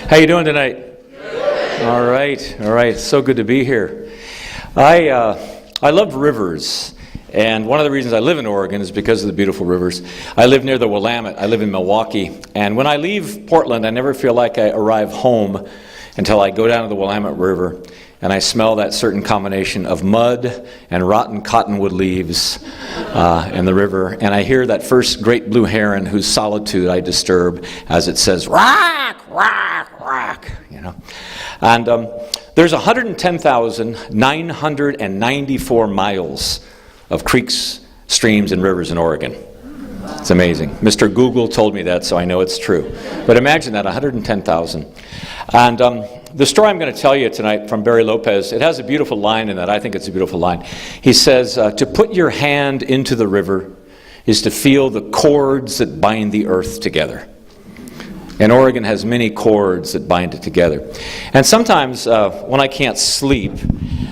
How you doing tonight? All right. So good to be here. I love rivers, and one of the reasons I live in Oregon is because of the beautiful rivers. I live near the Willamette. I live in Milwaukee, and when I leave Portland, I never feel like I arrive home until I go down to the Willamette River and I smell that certain combination of mud and rotten cottonwood leaves in the river, and I hear that first great blue heron whose solitude I disturb as it says, "Rock, rock, rock," you know. And there's 110,994 miles of creeks, streams, and rivers in Oregon. It's amazing. Mr. Google told me that, so I know it's true. But imagine that, 110,000. And the story I'm going to tell you tonight from Barry Lopez, it has a beautiful line in that. I think it's a beautiful line. He says, to put your hand into the river is to feel the cords that bind the earth together. And Oregon has many cords that bind it together. And sometimes when I can't sleep,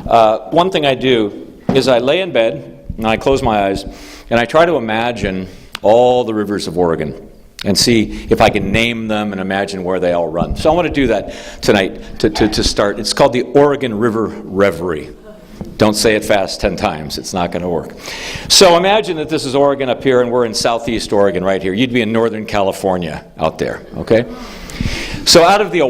one thing I do is I lay in bed and I close my eyes and I try to imagine all the rivers of Oregon and see if I can name them and imagine where they all run. So I want to do that tonight to start. It's called the Oregon River Reverie. Don't say it fast 10 times. It's not going to work. So imagine that this is Oregon up here and we're in southeast Oregon right here. You'd be in Northern California out there, okay? So out of the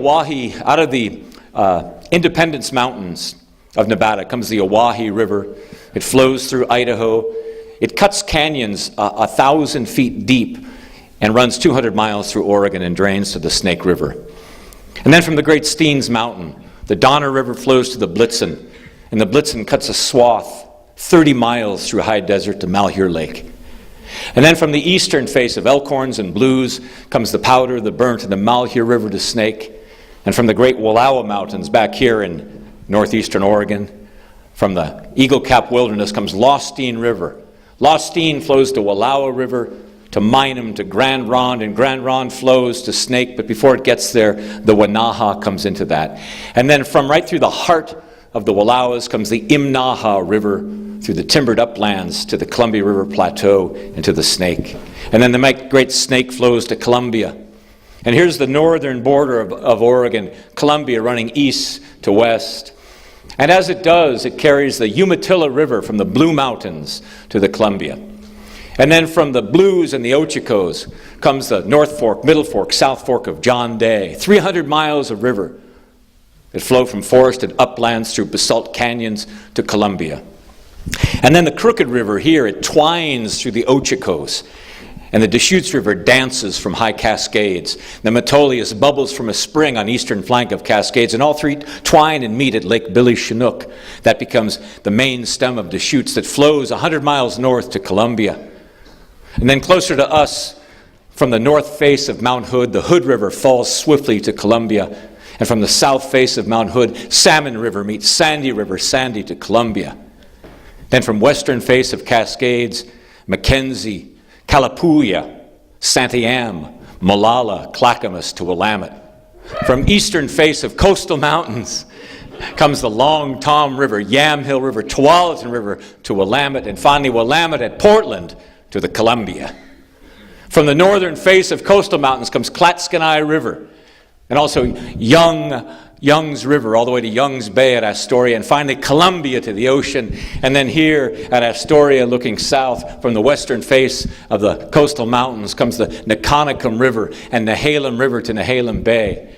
Independence Mountains of Nevada comes the Owyhee River. It flows through Idaho. It cuts canyons 1,000 feet deep and runs 200 miles through Oregon and drains to the Snake River. And then from the Great Steens Mountain, the Donner River flows to the Blitzen, and the Blitzen cuts a swath 30 miles through high desert to Malheur Lake. And then from the eastern face of Elkhorns and Blues comes the Powder, the Burnt, and the Malheur River to Snake. And from the Great Wallowa Mountains back here in northeastern Oregon, from the Eagle Cap Wilderness comes Lostine River. Lostine flows to Wallowa River, to Minam, to Grand Ronde, and Grand Ronde flows to Snake, but before it gets there, the Wanaha comes into that. And then from right through the heart of the Wallowas comes the Imnaha River through the timbered uplands to the Columbia River Plateau and to the Snake. And then the Great Snake flows to Columbia. And here's the northern border of Oregon, Columbia running east to west. And as it does, it carries the Umatilla River from the Blue Mountains to the Columbia. And then from the Blues and the Ochocos comes the North Fork, Middle Fork, South Fork of John Day. 300 miles of river that flow from forested uplands through basalt canyons to Columbia. And then the Crooked River here, it twines through the Ochocos. And the Deschutes River dances from high Cascades. The Metolius bubbles from a spring on eastern flank of Cascades. And all three twine and meet at Lake Billy Chinook. That becomes the main stem of Deschutes that flows 100 miles north to Columbia. And then closer to us, from the north face of Mount Hood, the Hood River falls swiftly to Columbia. And from the south face of Mount Hood, Salmon River meets Sandy River, Sandy to Columbia. Then from western face of Cascades, Mackenzie, Kalapuya, Santiam, Molalla, Clackamas to Willamette. From eastern face of coastal mountains comes the Long Tom River, Yamhill River, Tualatin River to Willamette, and finally Willamette at Portland to the Columbia. From the northern face of coastal mountains comes Clatskanie River, and also Young's River all the way to Young's Bay at Astoria, and finally Columbia to the ocean. And then here at Astoria, looking south from the western face of the coastal mountains, comes the Niconacum River and Nehalem River to Nehalem Bay.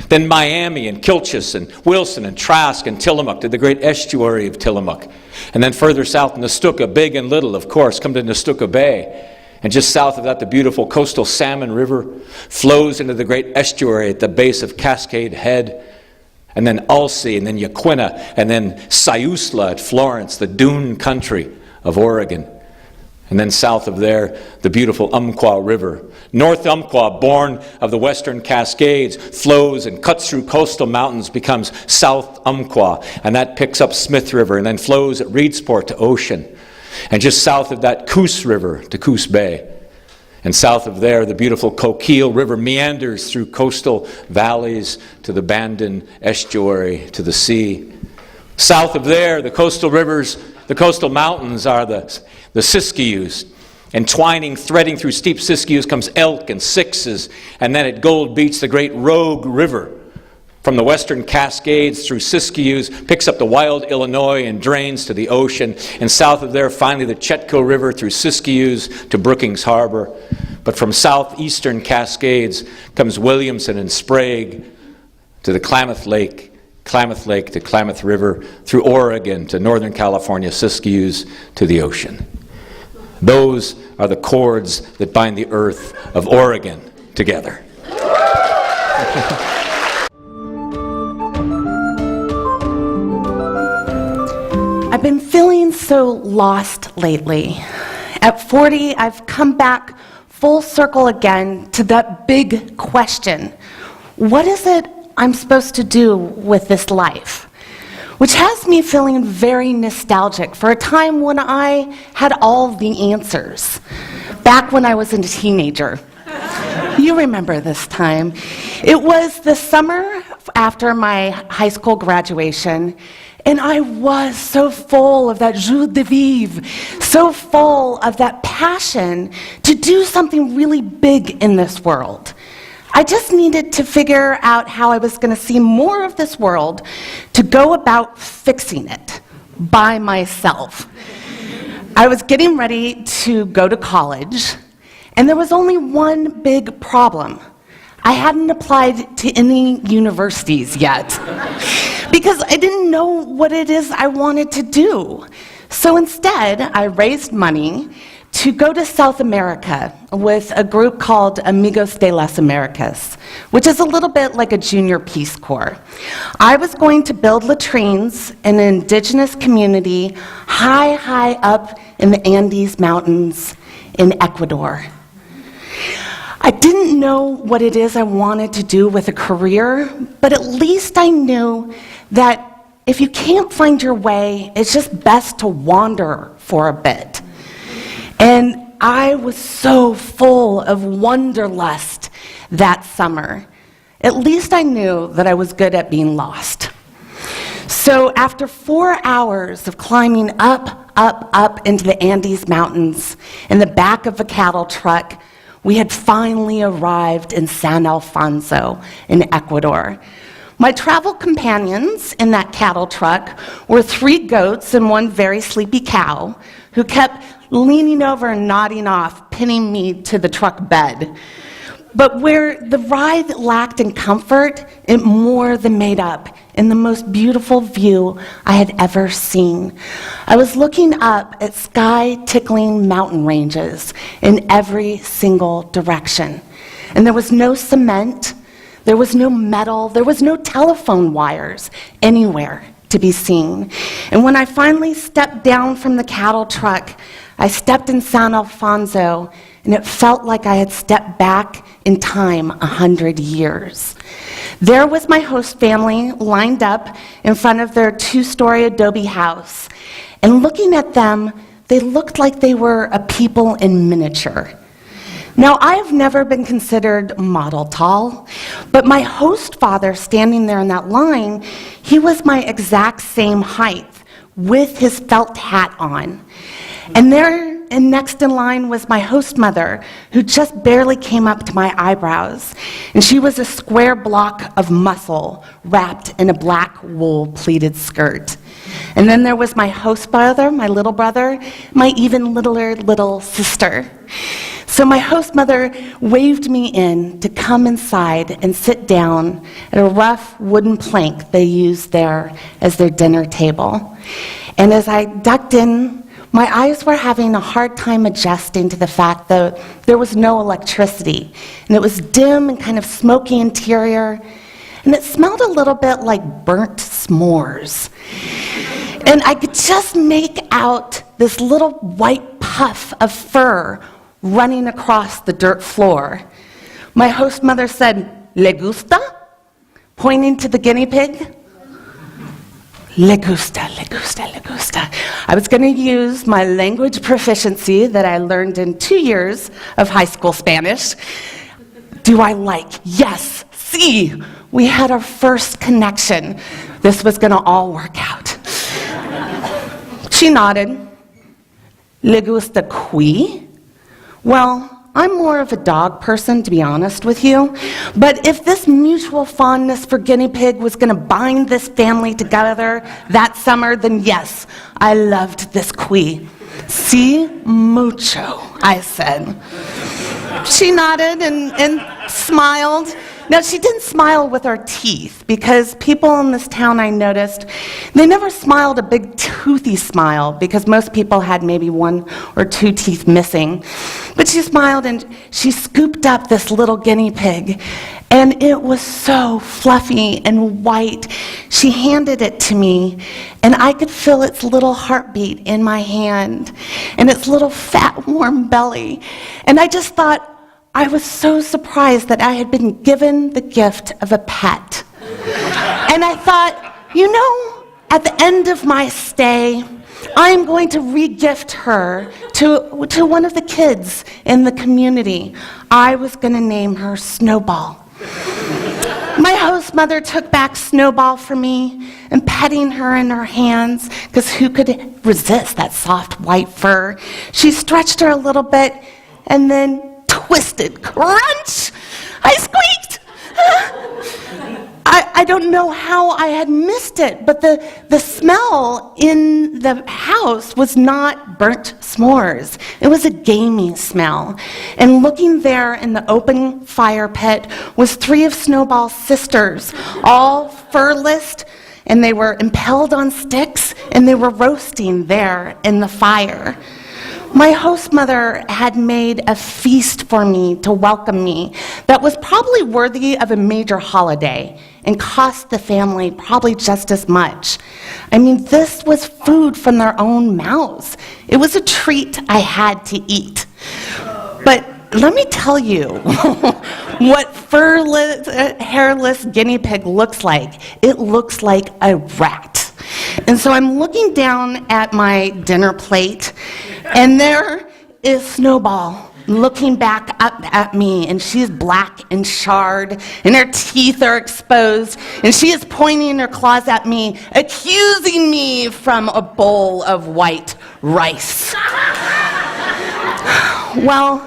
Then Miami and Kilchis and Wilson and Trask and Tillamook to the great estuary of Tillamook. And then further south, Nestucca, Big and Little, of course, come to Nestucca Bay. And just south of that, the beautiful coastal Salmon River flows into the great estuary at the base of Cascade Head. And then Ulsey, and then Yaquina, and then Siusla at Florence, the dune country of Oregon. And then south of there, the beautiful Umpqua River. North Umpqua, born of the western Cascades, flows and cuts through coastal mountains, becomes South Umpqua, and that picks up Smith River, and then flows at Reedsport to Ocean. And just south of that, Coos River to Coos Bay. And south of there, the beautiful Coquille River meanders through coastal valleys to the Bandon estuary to the sea. South of there, the coastal rivers, the coastal mountains are the Siskiyous. And twining, threading through steep Siskiyous comes elk and sixes, and then at Gold Beach, the great Rogue River from the western Cascades through Siskiyous picks up the wild Illinois and drains to the ocean, and south of there, finally the Chetco River through Siskiyous to Brookings Harbor. But from southeastern Cascades comes Williamson and Sprague to the Klamath Lake to Klamath River, through Oregon to Northern California, Siskiyous to the ocean. Those are the cords that bind the earth of Oregon together. I've been feeling so lost lately. At 40, I've come back full circle again to that big question. What is it I'm supposed to do with this life? Which has me feeling very nostalgic for a time when I had all the answers, back when I was a teenager. You remember this time. It was the summer after my high school graduation, and I was so full of that joie de vivre, so full of that passion to do something really big in this world. I just needed to figure out how I was going to see more of this world to go about fixing it by myself. I was getting ready to go to college, and there was only one big problem. I hadn't applied to any universities yet because I didn't know what it is I wanted to do. So instead, I raised money to go to South America with a group called Amigos de las Americas, which is a little bit like a junior Peace Corps. I was going to build latrines in an indigenous community high up in the Andes Mountains in Ecuador. I didn't know what it is I wanted to do with a career, but at least I knew that if you can't find your way, it's just best to wander for a bit. And I was so full of wanderlust that summer. At least I knew that I was good at being lost. So after 4 hours of climbing up into the Andes Mountains in the back of a cattle truck, we had finally arrived in San Alfonso in Ecuador. My travel companions in that cattle truck were 3 goats and 1 very sleepy cow who kept leaning over and nodding off, pinning me to the truck bed. But where the ride lacked in comfort, it more than made up in the most beautiful view I had ever seen. I was looking up at sky-tickling mountain ranges in every single direction. And there was no cement, there was no metal, there was no telephone wires anywhere to be seen. And when I finally stepped down from the cattle truck, I stepped in San Alfonso, and it felt like I had stepped back in time 100 years. There was my host family lined up in front of their 2-story adobe house, and looking at them, they looked like they were a people in miniature. Now, I have never been considered model tall, but my host father standing there in that line, he was my exact same height with his felt hat on. And there, and next in line was my host mother, who just barely came up to my eyebrows. And she was a square block of muscle wrapped in a black wool pleated skirt. And then there was my host brother, my little brother, my even littler little sister. So my host mother waved me in to come inside and sit down at a rough wooden plank they used there as their dinner table. And as I ducked in, my eyes were having a hard time adjusting to the fact that there was no electricity, and it was dim and kind of smoky interior, and it smelled a little bit like burnt s'mores. And I could just make out this little white puff of fur running across the dirt floor. My host mother said, "Le gusta?" pointing to the guinea pig. Le gusta, le gusta, le gusta. I was going to use my language proficiency that I learned in 2 years of high school Spanish. Do I like? Yes, sí. We had our first connection. This was going to all work out. She nodded. Le gusta qui? Well, I'm more of a dog person, to be honest with you. But if this mutual fondness for guinea pig was going to bind this family together that summer, then yes, I loved this Cui. Si mucho, I said. She nodded and smiled. Now, she didn't smile with her teeth, because people in this town, I noticed, they never smiled a big toothy smile, because most people had maybe 1 or 2 teeth missing. But she smiled and she scooped up this little guinea pig, and it was so fluffy and white. She handed it to me, and I could feel its little heartbeat in my hand, and its little fat, warm belly. And I just thought, I was so surprised that I had been given the gift of a pet. And I thought, at the end of my stay, I'm going to re-gift her to one of the kids in the community. I was going to name her Snowball. My host mother took back Snowball for me, and petting her in her hands, because who could resist that soft white fur? She stretched her a little bit, and then twisted. Crunch! I squeaked! I don't know how I had missed it, but the smell in the house was not burnt s'mores. It was a gamey smell. And looking there in the open fire pit was 3 of Snowball's sisters, all furless, and they were impaled on sticks, and they were roasting there in the fire. My host mother had made a feast for me to welcome me that was probably worthy of a major holiday and cost the family probably just as much. I mean, this was food from their own mouths. It was a treat I had to eat. But let me tell you what furless, hairless guinea pig looks like. It looks like a rat. And so I'm looking down at my dinner plate, and there is Snowball looking back up at me, and she's black and charred, and her teeth are exposed, and she is pointing her claws at me, accusing me from a bowl of white rice. Well,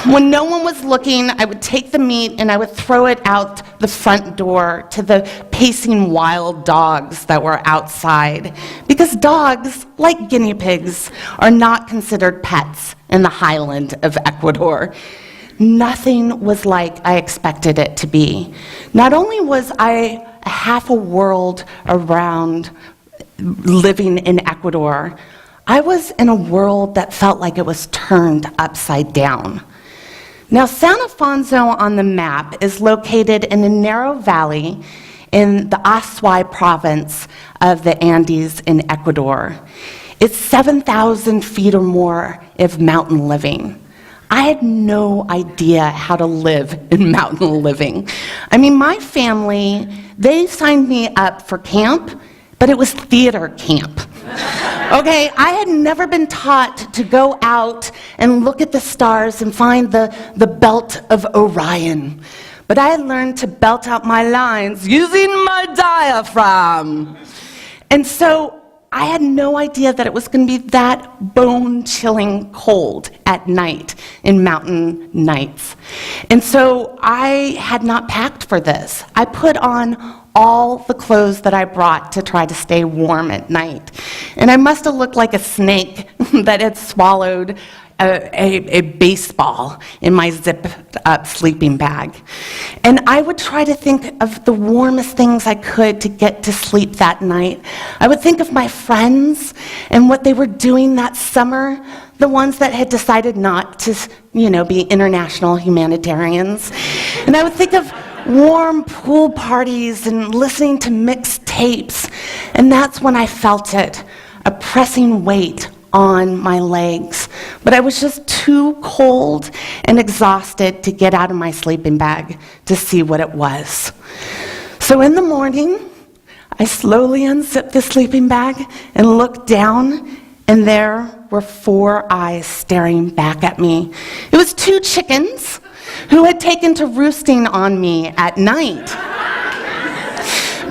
when no one was looking, I would take the meat and I would throw it out the front door to the pacing wild dogs that were outside. Because dogs, like guinea pigs, are not considered pets in the highland of Ecuador. Nothing was like I expected it to be. Not only was I half a world around living in Ecuador, I was in a world that felt like it was turned upside down. Now, San Afonso on the map is located in a narrow valley in the Azuay province of the Andes in Ecuador. It's 7,000 feet or more of mountain living. I had no idea how to live in mountain living. I mean, my family, they signed me up for camp, but it was theater camp. Okay, I had never been taught to go out and look at the stars and find the belt of Orion. But I had learned to belt out my lines using my diaphragm. And so I had no idea that it was going to be that bone-chilling cold at night in mountain nights. And so I had not packed for this. I put on all the clothes that I brought to try to stay warm at night. And I must have looked like a snake that had swallowed a baseball in my zipped-up sleeping bag. And I would try to think of the warmest things I could to get to sleep that night. I would think of my friends and what they were doing that summer, the ones that had decided not to, be international humanitarians. And I would think of warm pool parties and listening to mixed tapes. And that's when I felt it, a pressing weight on my legs. But I was just too cold and exhausted to get out of my sleeping bag to see what it was. So in the morning, I slowly unzipped the sleeping bag and looked down, and there were 4 eyes staring back at me. It was 2 chickens who had taken to roosting on me at night.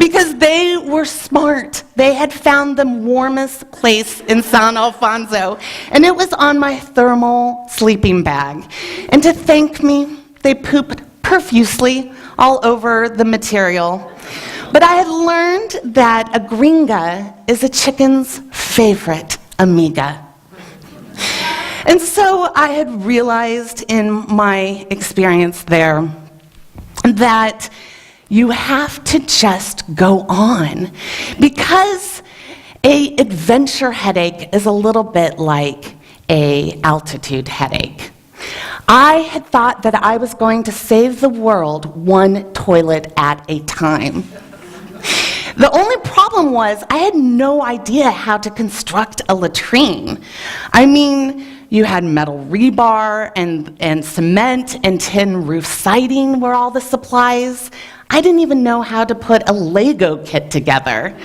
because they were smart. They had found the warmest place in San Alfonso, and it was on my thermal sleeping bag. And to thank me, they pooped profusely all over the material. But I had learned that a gringa is a chicken's favorite amiga. And so I had realized in my experience there that you have to just go on, because an adventure headache is a little bit like an altitude headache. I had thought that I was going to save the world one toilet at a time. The only problem was I had no idea how to construct a latrine. I mean, you had metal rebar and cement and tin roof siding were all the supplies. I didn't even know how to put a Lego kit together.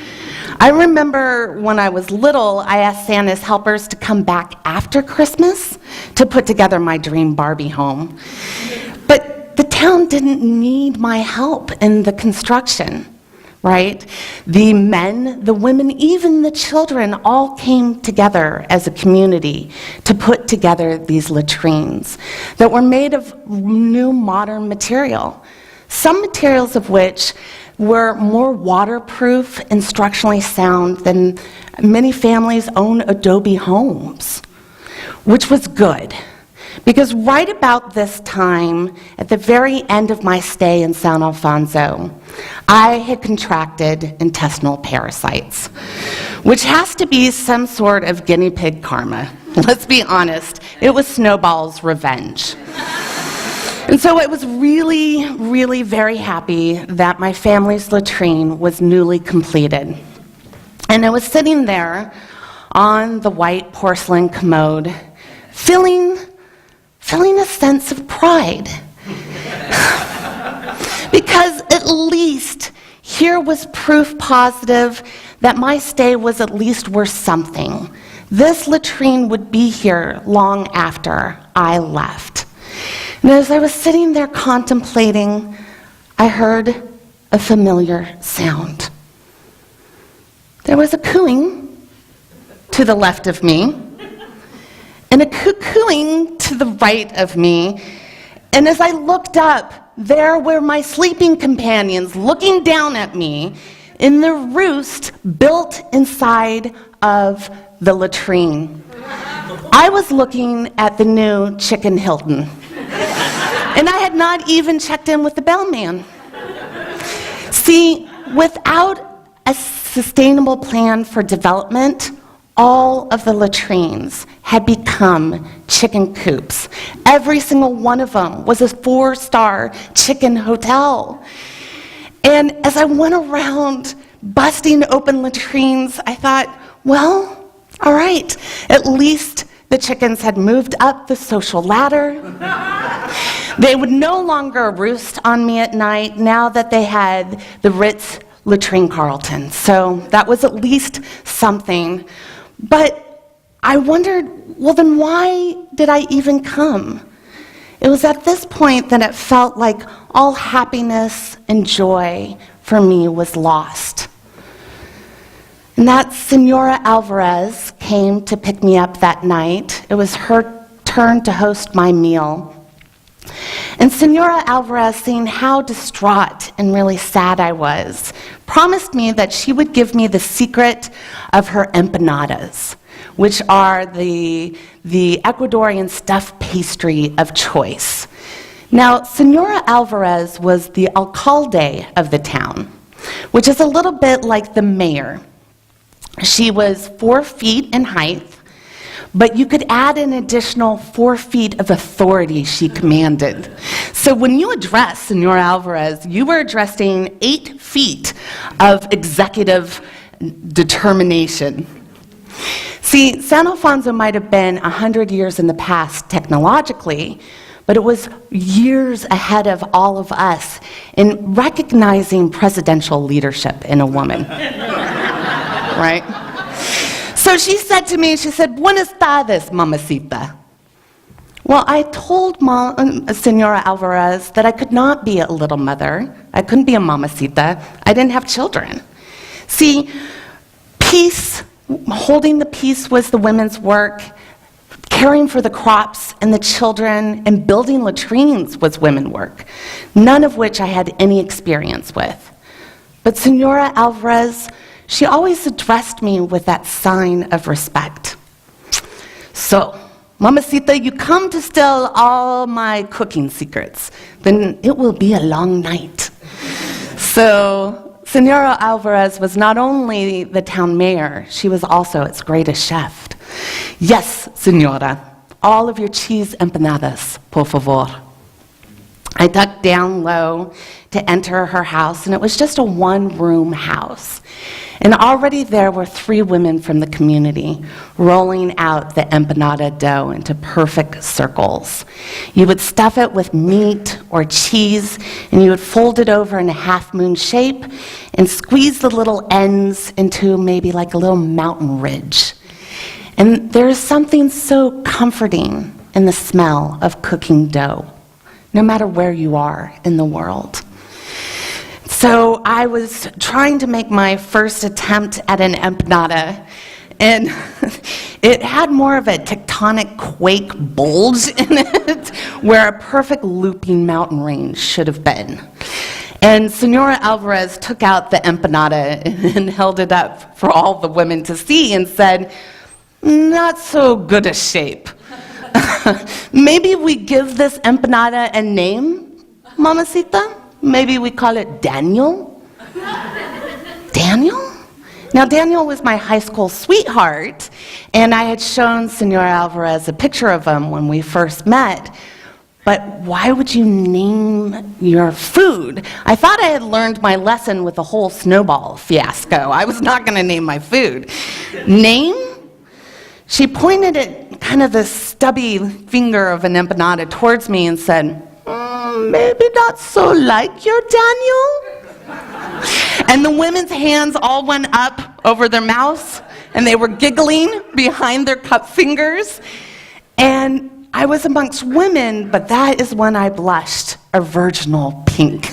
I remember when I was little, I asked Santa's helpers to come back after Christmas to put together my dream Barbie home. But the town didn't need my help in the construction. Right? The men, the women, even the children all came together as a community to put together these latrines that were made of new modern material, some materials of which were more waterproof and structurally sound than many families' own Adobe homes, which was good. Because right about this time, at the very end of my stay in San Alfonso, I had contracted intestinal parasites, which has to be some sort of guinea pig karma. Let's be honest, it was Snowball's revenge. And so I was really, really very happy that my family's latrine was newly completed. And I was sitting there on the white porcelain commode, feeling a sense of pride. Because at least here was proof positive that my stay was at least worth something. This latrine would be here long after I left. And as I was sitting there contemplating, I heard a familiar sound. There was a cooing to the left of me, and a cuckooing to the right of me. And as I looked up, there were my sleeping companions looking down at me in the roost built inside of the latrine. I was looking at the new Chicken Hilton. And I had not even checked in with the bellman. See, without a sustainable plan for development, all of the latrines had become chicken coops. Every single one of them was a 4-star chicken hotel. And as I went around busting open latrines, I thought, well, all right, at least the chickens had moved up the social ladder. They would no longer roost on me at night now that they had the Ritz Latrine Carlton. So that was at least something. But I wondered, well, then why did I even come? It was at this point that it felt like all happiness and joy for me was lost. And that Senora Alvarez came to pick me up that night. It was her turn to host my meal. And Senora Alvarez, seeing how distraught and really sad I was, promised me that she would give me the secret of her empanadas, which are the Ecuadorian stuffed pastry of choice. Now, Senora Alvarez was the alcalde of the town, which is a little bit like the mayor. She was 4 feet in height, but you could add an additional 4 feet of authority she commanded. So when you address Senora Alvarez, you were addressing 8 feet of executive determination. See, San Alfonso might have been 100 years in the past technologically, but it was years ahead of all of us in recognizing presidential leadership in a woman, right? So she said to me, she said, "Buenas tardes, mamacita." Well, I told Senora Alvarez that I could not be a little mother. I couldn't be a mamacita. I didn't have children. See, peace, holding the peace was the women's work. Caring for the crops and the children and building latrines was women work, none of which I had any experience with. But Senora Alvarez, she always addressed me with that sign of respect. So, mamacita, you come to steal all my cooking secrets, then it will be a long night. So, Senora Alvarez was not only the town mayor, she was also its greatest chef. Yes, señora, all of your cheese empanadas, por favor. I ducked down low to enter her house, and it was just a one-room house. And already there were 3 women from the community rolling out the empanada dough into perfect circles. You would stuff it with meat or cheese, and you would fold it over in a half-moon shape and squeeze the little ends into maybe like a little mountain ridge. And there's something so comforting in the smell of cooking dough, no matter where you are in the world. So I was trying to make my first attempt at an empanada, and it had more of a tectonic quake bulge in it, where a perfect looping mountain range should have been. And Senora Alvarez took out the empanada and held it up for all the women to see and said, "Not so good a shape. Maybe we give this empanada a name, mamacita? Maybe we call it Daniel?" Daniel? Now, Daniel was my high school sweetheart, and I had shown Senora Alvarez a picture of him when we first met. But why would you name your food? I thought I had learned my lesson with the whole snowball fiasco. I was not going to name my food. Name? She pointed at kind of the stubby finger of an empanada towards me and said, "Maybe not so like your Daniel?" And the women's hands all went up over their mouths, and they were giggling behind their cup fingers. And I was amongst women, but that is when I blushed a virginal pink.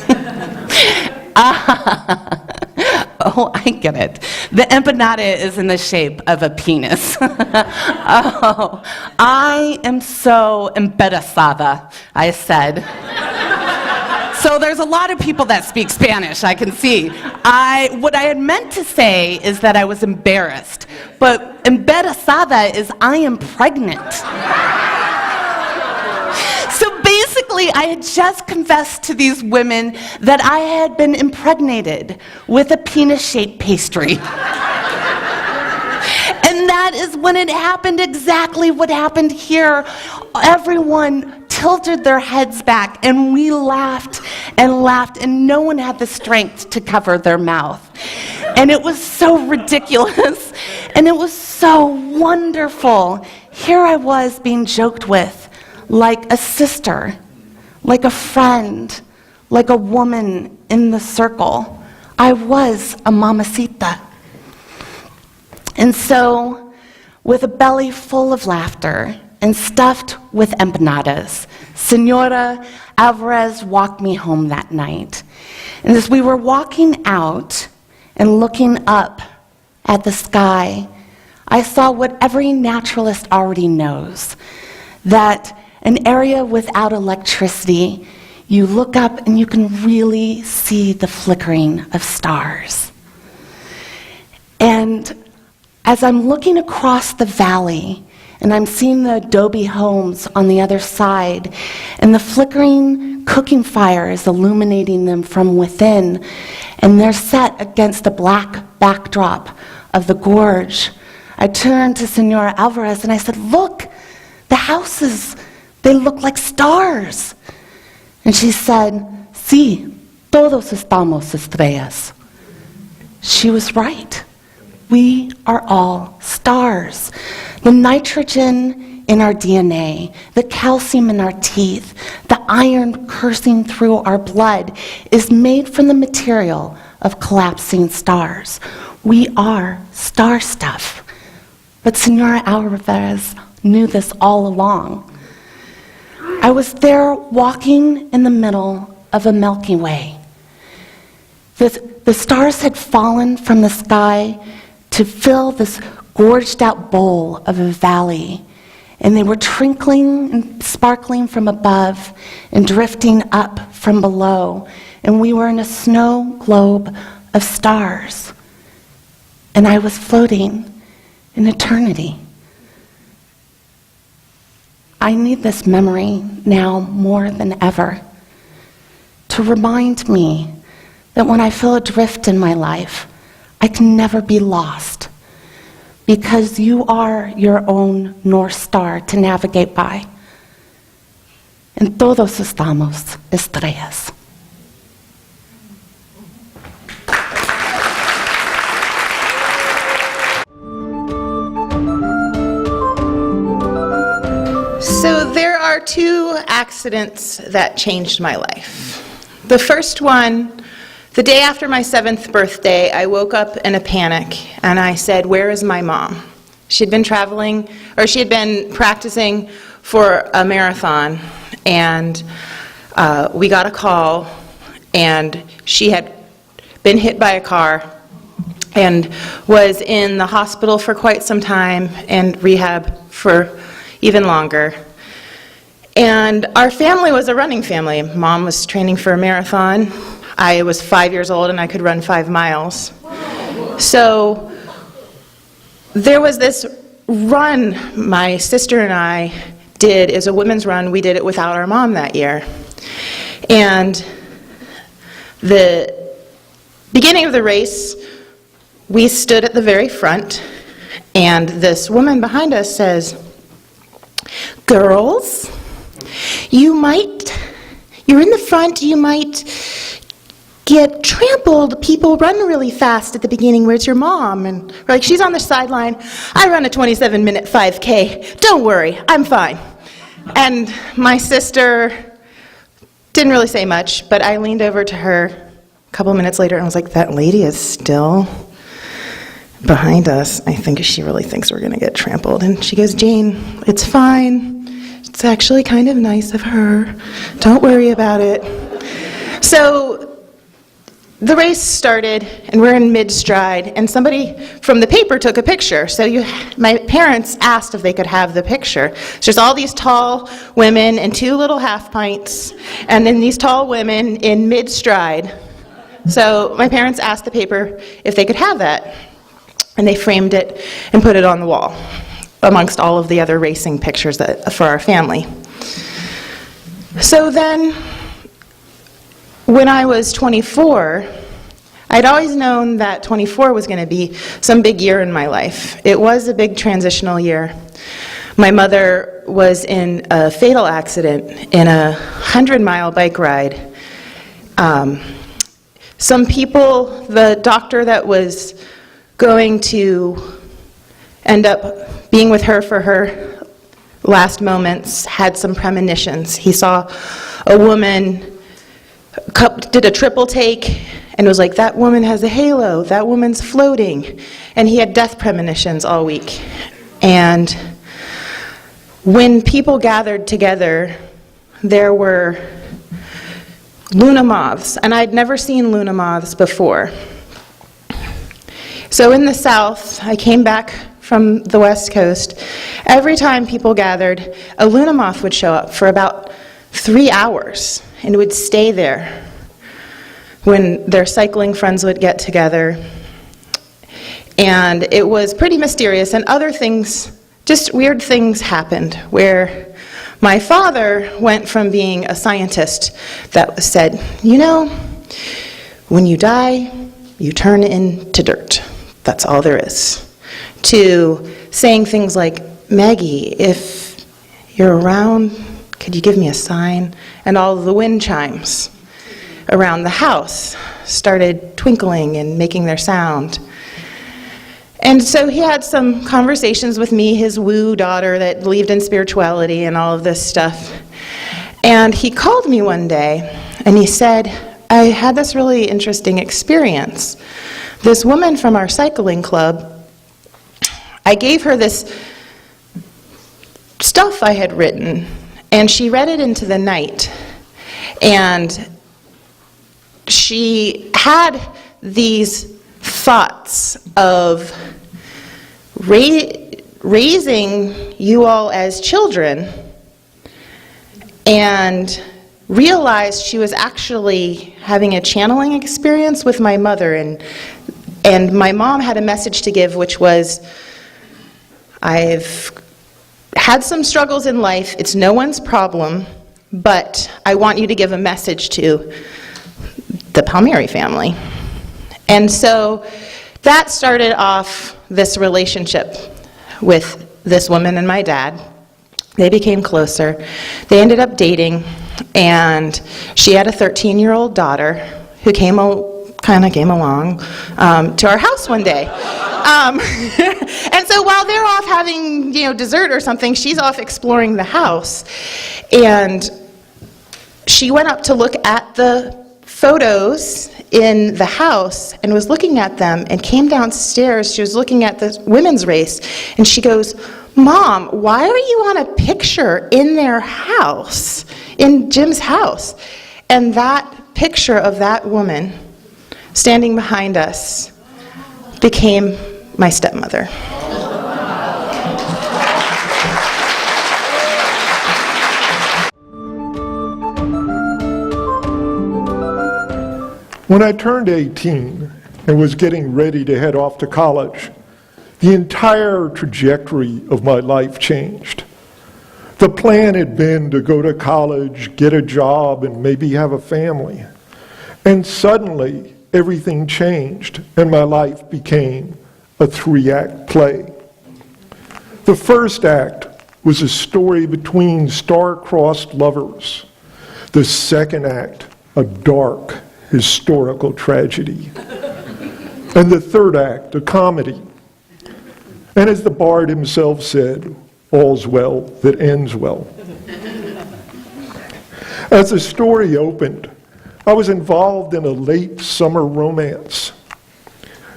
Oh, I get it. The empanada is in the shape of a penis. Oh, I am so embarazada, I said. So there's a lot of people that speak Spanish, I can see. What I had meant to say is that I was embarrassed, but embarazada is I am pregnant. So basically, I had just confessed to these women that I had been impregnated with a penis-shaped pastry. And that is when it happened, exactly what happened here. Everyone tilted their heads back, and we laughed, and no one had the strength to cover their mouth. And it was so ridiculous, and it was so wonderful. Here I was being joked with, like a sister, like a friend, like a woman in the circle. I was a mamacita. And so, with a belly full of laughter and stuffed with empanadas, Senora Alvarez walked me home that night. And as we were walking out and looking up at the sky, I saw what every naturalist already knows, that an area without electricity, you look up and you can really see the flickering of stars. And as I'm looking across the valley, and I'm seeing the adobe homes on the other side, and the flickering cooking fire is illuminating them from within, and they're set against the black backdrop of the gorge, I turned to Senora Alvarez and I said, "Look, the houses, they look like stars." And she said, "Sí, todos estamos estrellas." She was right. We are all stars. The nitrogen in our DNA, the calcium in our teeth, the iron coursing through our blood is made from the material of collapsing stars. We are star stuff. But Senora Alvarez knew this all along. I was there walking in the middle of a Milky Way, The stars had fallen from the sky to fill this gorged out bowl of a valley, and they were twinkling and sparkling from above and drifting up from below, and we were in a snow globe of stars, and I was floating in eternity. I need this memory now more than ever to remind me that when I feel adrift in my life, I can never be lost, because you are your own North Star to navigate by. En todos estamos estrellas. So there are two accidents that changed my life. The first one, the day after my 7th birthday, I woke up in a panic and I said, "Where is my mom?" She had been practicing for a marathon, and we got a call, and she had been hit by a car and was in the hospital for quite some time and rehab for even longer. And our family was a running family. Mom was training for a marathon. I was 5 years old and I could run 5 miles. So there was this run my sister and I did as a women's run. We did it without our mom that year. And the beginning of the race, we stood at the very front, and this woman behind us says, "Girls, you're in the front, you might get trampled. People run really fast at the beginning. Where's your mom?" And we're like, "She's on the sideline. I run a 27-minute 5K. Don't worry, I'm fine." And my sister didn't really say much, but I leaned over to her a couple minutes later and was like, "That lady is still behind us. I think she really thinks we're going to get trampled." And she goes, "Jane, it's fine. It's actually kind of nice of her. Don't worry about it." So the race started, and we're in mid-stride, and somebody from the paper took a picture. So my parents asked if they could have the picture. So there's all these tall women and 2 little half pints, and then these tall women in mid-stride. So my parents asked the paper if they could have that, and they framed it and put it on the wall, amongst all of the other racing pictures for our family. So then, when I was 24, I'd always known that 24 was going to be some big year in my life. It was a big transitional year. My mother was in a fatal accident in a 100-mile bike ride. Some people, the doctor that was going to end up being with her for her last moments, had some premonitions. He saw a woman, did a triple take, and was like, "That woman has a halo, that woman's floating." And he had death premonitions all week. And when people gathered together, there were Luna moths, and I'd never seen Luna moths before. So in the South, I came back from the West Coast. Every time people gathered, a Luna moth would show up for about 3 hours and would stay there when their cycling friends would get together. And it was pretty mysterious, and other things, just weird things happened, where my father went from being a scientist that said, "You know, when you die, you turn into dirt. That's all there is," to saying things like, "Maggie, if you're around, could you give me a sign?" And all of the wind chimes around the house started twinkling and making their sound. And so he had some conversations with me, his woo daughter that believed in spirituality and all of this stuff. And he called me one day and he said, "I had this really interesting experience. This woman from our cycling club, I gave her this stuff I had written, and she read it into the night. And she had these thoughts of raising you all as children, and realized she was actually having a channeling experience with my mother, and my mom had a message to give, which was, I've had some struggles in life, it's no one's problem, but I want you to give a message to the Palmieri family. And so that started off this relationship with this woman and my dad. They became closer. They ended up dating, and she had a 13-year-old daughter who came along to our house one day. And so while they're off having, dessert or something, she's off exploring the house. And she went up to look at the photos in the house and was looking at them, and came downstairs. She was looking at the women's race, and she goes, "Mom, why are you on a picture in their house, in Jim's house?" And that picture of that woman standing behind us became my stepmother. When I turned 18 and was getting ready to head off to college, the entire trajectory of my life changed. The plan had been to go to college, get a job, and maybe have a family. And suddenly, everything changed, and my life became a 3-act play. The first act was a story between star-crossed lovers. The second act, a dark, historical tragedy. And the third act, a comedy. And as the bard himself said, all's well that ends well. As the story opened, I was involved in a late summer romance.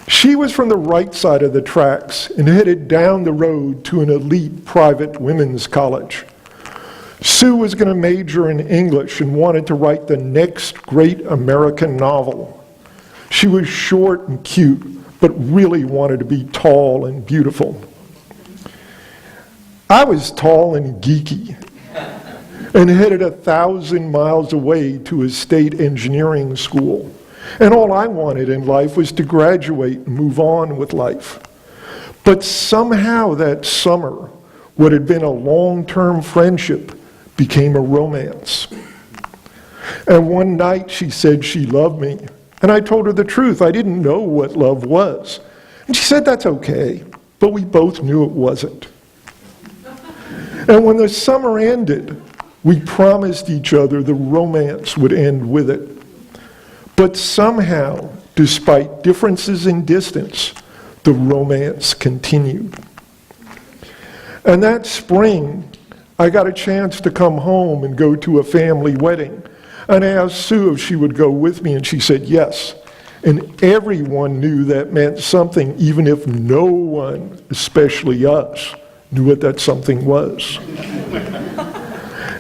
She was from the right side of the tracks and headed down the road to an elite private women's college. Sue was going to major in English and wanted to write the next great American novel. She was short and cute, but really wanted to be tall and beautiful. I was tall and geeky and headed 1,000 miles away to a state engineering school. And all I wanted in life was to graduate and move on with life. But somehow that summer, what had been a long-term friendship became a romance. And one night she said she loved me, and I told her the truth. I didn't know what love was. And she said that's okay, but we both knew it wasn't. And when the summer ended, we promised each other the romance would end with it. But somehow, despite differences in distance, the romance continued. And that spring, I got a chance to come home and go to a family wedding. And I asked Sue if she would go with me, and she said yes. And everyone knew that meant something, even if no one, especially us, knew what that something was.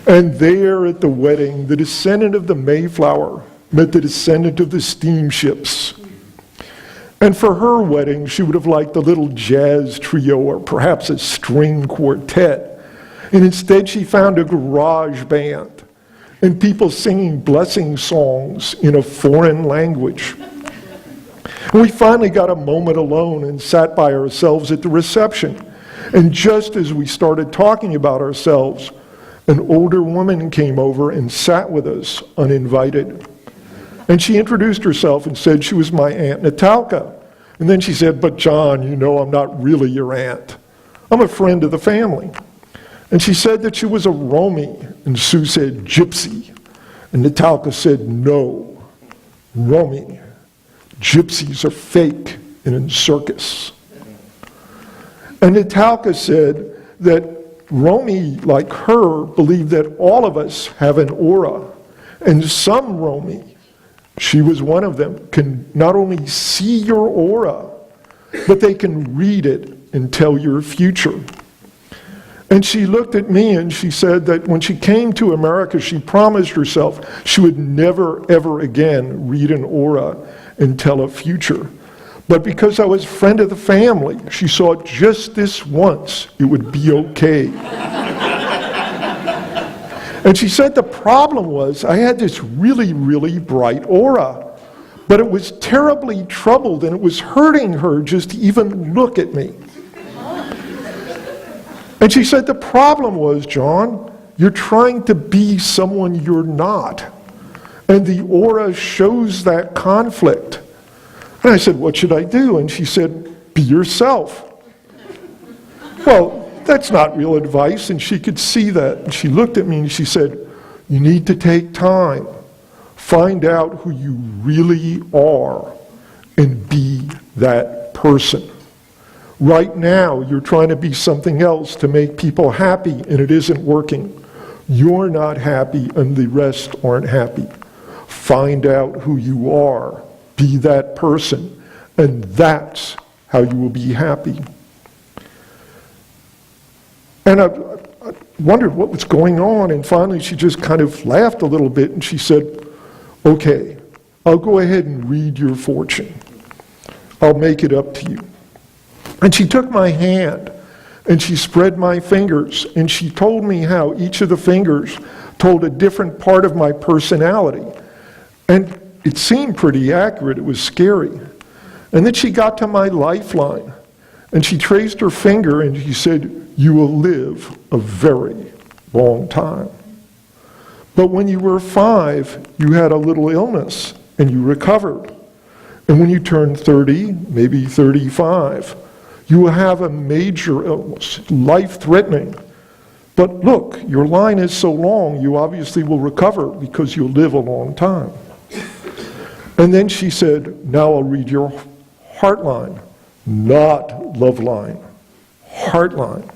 And there at the wedding, the descendant of the Mayflower met the descendant of the steamships. And for her wedding, she would have liked a little jazz trio or perhaps a string quartet. And instead she found a garage band and people singing blessing songs in a foreign language. And we finally got a moment alone and sat by ourselves at the reception. And just as we started talking about ourselves, an older woman came over and sat with us uninvited. And she introduced herself and said she was my Aunt Natalka. And then she said, "But John, you know I'm not really your aunt. I'm a friend of the family." And she said that she was a Romy, and Sue said gypsy. And Natalka said, "No, Romy. Gypsies are fake and in circus." And Natalka said that Romy, like her, believed that all of us have an aura. And some Romy, she was one of them, can not only see your aura, but they can read it and tell your future. And she looked at me and she said that when she came to America, she promised herself she would never, ever again read an aura and tell a future. But because I was a friend of the family, she saw just this once, it would be okay. And she said the problem was I had this really, really bright aura, but it was terribly troubled and it was hurting her just to even look at me. And she said, the problem was, John, you're trying to be someone you're not. And the aura shows that conflict. And I said, what should I do? And she said, be yourself. Well, that's not real advice, and she could see that. And she looked at me and she said, you need to take time, find out who you really are, and be that person. Right now, you're trying to be something else to make people happy, and it isn't working. You're not happy, and the rest aren't happy. Find out who you are. Be that person, and that's how you will be happy. And I wondered what was going on, and finally she just kind of laughed a little bit, and she said, okay, I'll go ahead and read your fortune. I'll make it up to you. And she took my hand and she spread my fingers and she told me how each of the fingers told a different part of my personality. And it seemed pretty accurate. It was scary. And then she got to my lifeline and she traced her finger and she said, you will live a very long time. But when you were 5, you had a little illness and you recovered. And when you turned 30, maybe 35, you will have a major illness, life-threatening. But look, your line is so long, you obviously will recover because you'll live a long time. And then she said, now I'll read your heart line, not love line, heart line.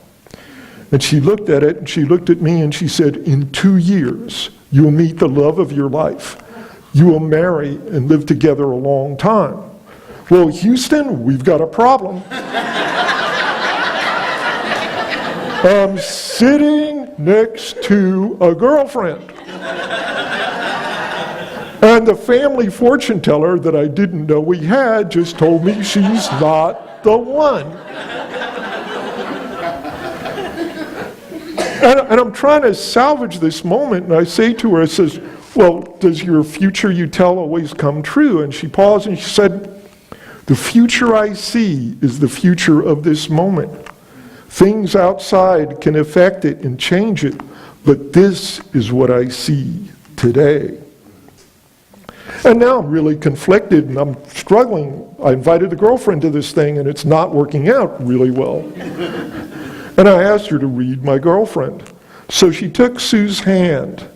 And she looked at it, and she looked at me, and she said, in 2 years, you will meet the love of your life. You will marry and live together a long time. Well, Houston, we've got a problem. I'm sitting next to a girlfriend. And the family fortune teller that I didn't know we had just told me she's not the one. And I'm trying to salvage this moment, and I say to her, I says, well, does your future you tell always come true? And she paused and she said, the future I see is the future of this moment. Things outside can affect it and change it, but this is what I see today. And now I'm really conflicted and I'm struggling. I invited the girlfriend to this thing and it's not working out really well. And I asked her to read my girlfriend. So she took Sue's hand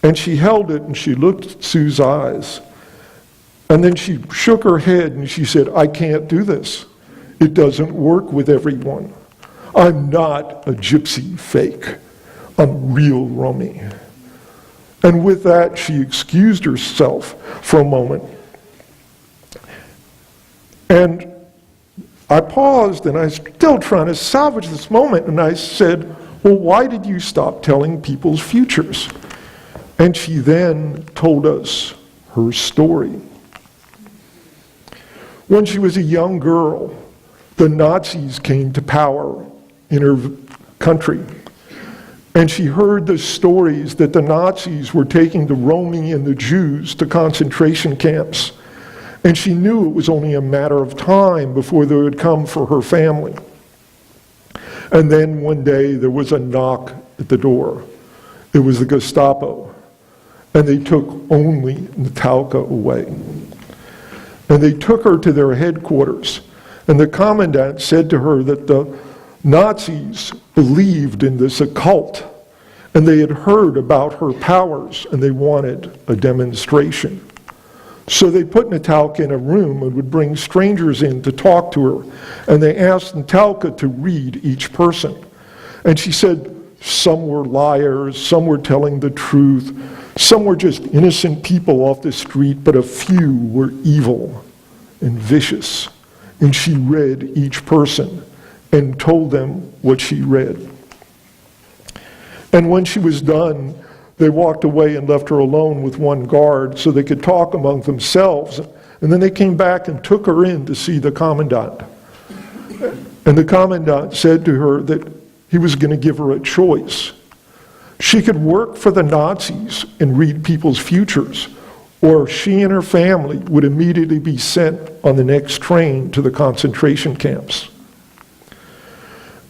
and she held it and she looked at Sue's eyes. And then she shook her head and she said, I can't do this. It doesn't work with everyone. I'm not a gypsy fake. I'm real Romy. And with that, she excused herself for a moment. And I paused and I was still trying to salvage this moment. And I said, well, why did you stop telling people's futures? And she then told us her story. When she was a young girl, the Nazis came to power in her country. And she heard the stories that the Nazis were taking the Romy and the Jews to concentration camps. And she knew it was only a matter of time before they would come for her family. And then one day there was a knock at the door. It was the Gestapo. And they took only Natalka away. And they took her to their headquarters. And the commandant said to her that the Nazis believed in this occult. And they had heard about her powers and they wanted a demonstration. So they put Natalka in a room and would bring strangers in to talk to her. And they asked Natalka to read each person. And she said some were liars, some were telling the truth, some were just innocent people off the street, but a few were evil and vicious. And she read each person and told them what she read. And when she was done, they walked away and left her alone with one guard so they could talk among themselves. And then they came back and took her in to see the commandant. And the commandant said to her that he was going to give her a choice. She could work for the Nazis and read people's futures, or she and her family would immediately be sent on the next train to the concentration camps.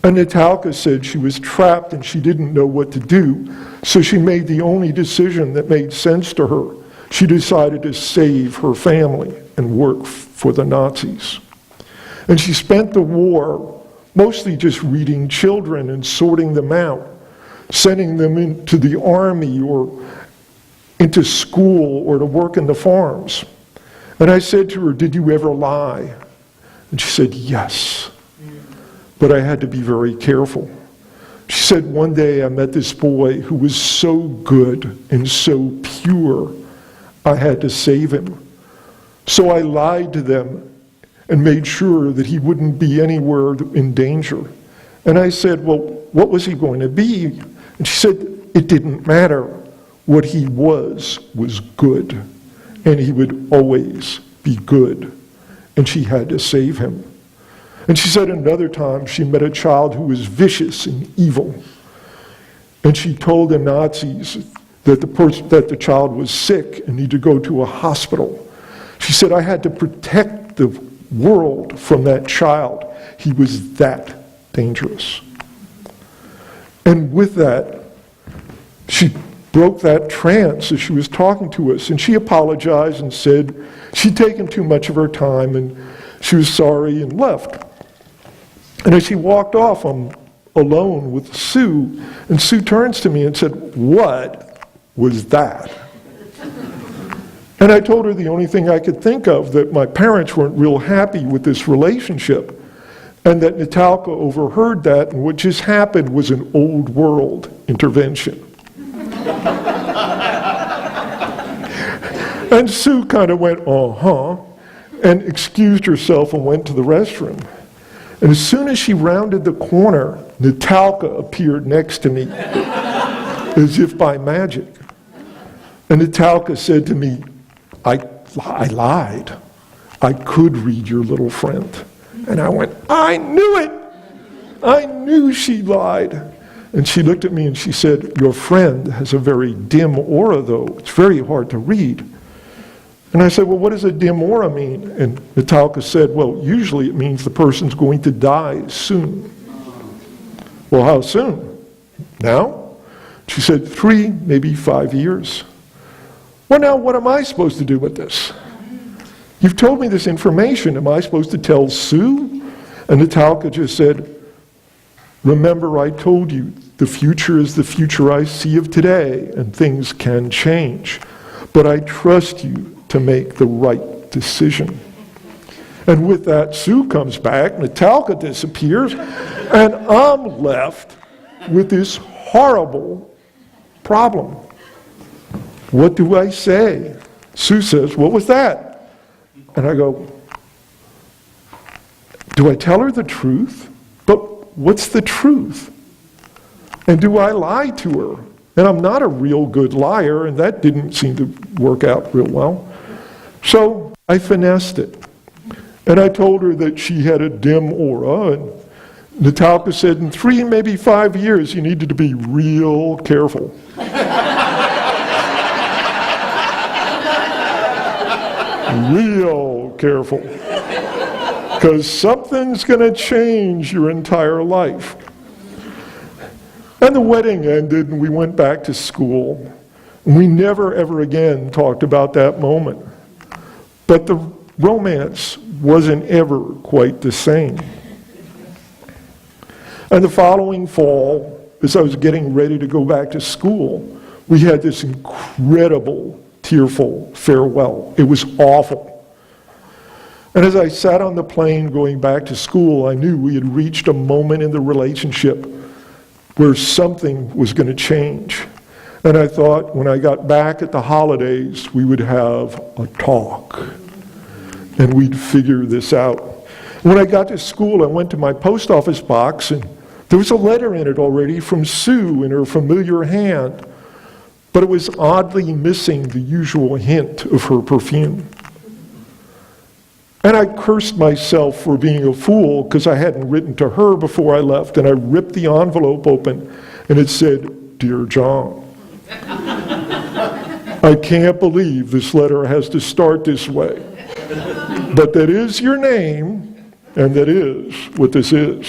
And Natalka said she was trapped and she didn't know what to do, so she made the only decision that made sense to her. She decided to save her family and work for the Nazis. And she spent the war mostly just reading children and sorting them out, sending them into the army or into school or to work in the farms. And I said to her, "Did you ever lie?" And she said, "Yes, but I had to be very careful." She said, "One day I met this boy who was so good and so pure, I had to save him. So I lied to them and made sure that he wouldn't be anywhere in danger." And I said, "Well, what was he going to be?" And she said, "It didn't matter. What he was good, and he would always be good, and she had to save him." And she said another time she met a child who was vicious and evil, and she told the Nazis that the child was sick and needed to go to a hospital. She said, "I had to protect the world from that child. He was that dangerous." And with that, she broke that trance as she was talking to us, and she apologized and said she'd taken too much of her time and she was sorry and left. And as she walked off, I'm alone with Sue, and Sue turns to me and said, "What was that?" And I told her the only thing I could think of, that my parents weren't real happy with this relationship, and that Natalka overheard that, and what just happened was an old world intervention. And Sue kind of went, "Uh-huh," and excused herself and went to the restroom. And as soon as she rounded the corner, Natalka appeared next to me, as if by magic. And Natalka said to me, I lied. I could read your little friend." And I went, "I knew it! I knew she lied." And she looked at me and she said, "Your friend has a very dim aura, though. It's very hard to read." And I said, "Well, what does a dim aura mean?" And Natalka said, "Well, usually it means the person's going to die soon." "Well, how soon? Now?" She said, 3, maybe 5 years. "Well, now what am I supposed to do with this? You've told me this information. Am I supposed to tell Sue?" And Natalka just said, "Remember, I told you, the future is the future I see of today, and things can change. But I trust you to make the right decision." And with that, Sue comes back, Natalka disappears, and I'm left with this horrible problem. What do I say? Sue says, "What was that?" And I go, "Do I tell her the truth? But what's the truth? And do I lie to her?" And I'm not a real good liar, and that didn't seem to work out real well. So I finessed it. And I told her that she had a dim aura, and Natalka said in 3, maybe 5 years, you needed to be real careful. Real careful. Because something's going to change your entire life. And the wedding ended, and we went back to school. And we never, ever again talked about that moment. But the romance wasn't ever quite the same. And the following fall, as I was getting ready to go back to school, we had this incredible, tearful farewell. It was awful. And as I sat on the plane going back to school, I knew we had reached a moment in the relationship where something was going to change. And I thought when I got back at the holidays, we would have a talk. And we'd figure this out. When I got to school, I went to my post office box and There was a letter in it already from Sue in her familiar hand, but it was oddly missing the usual hint of her perfume. And I cursed myself for being a fool because I hadn't written to her before I left, and I ripped the envelope open, and it said, "Dear John." I can't believe this letter has to start this way. But that is your name, and that is what this is.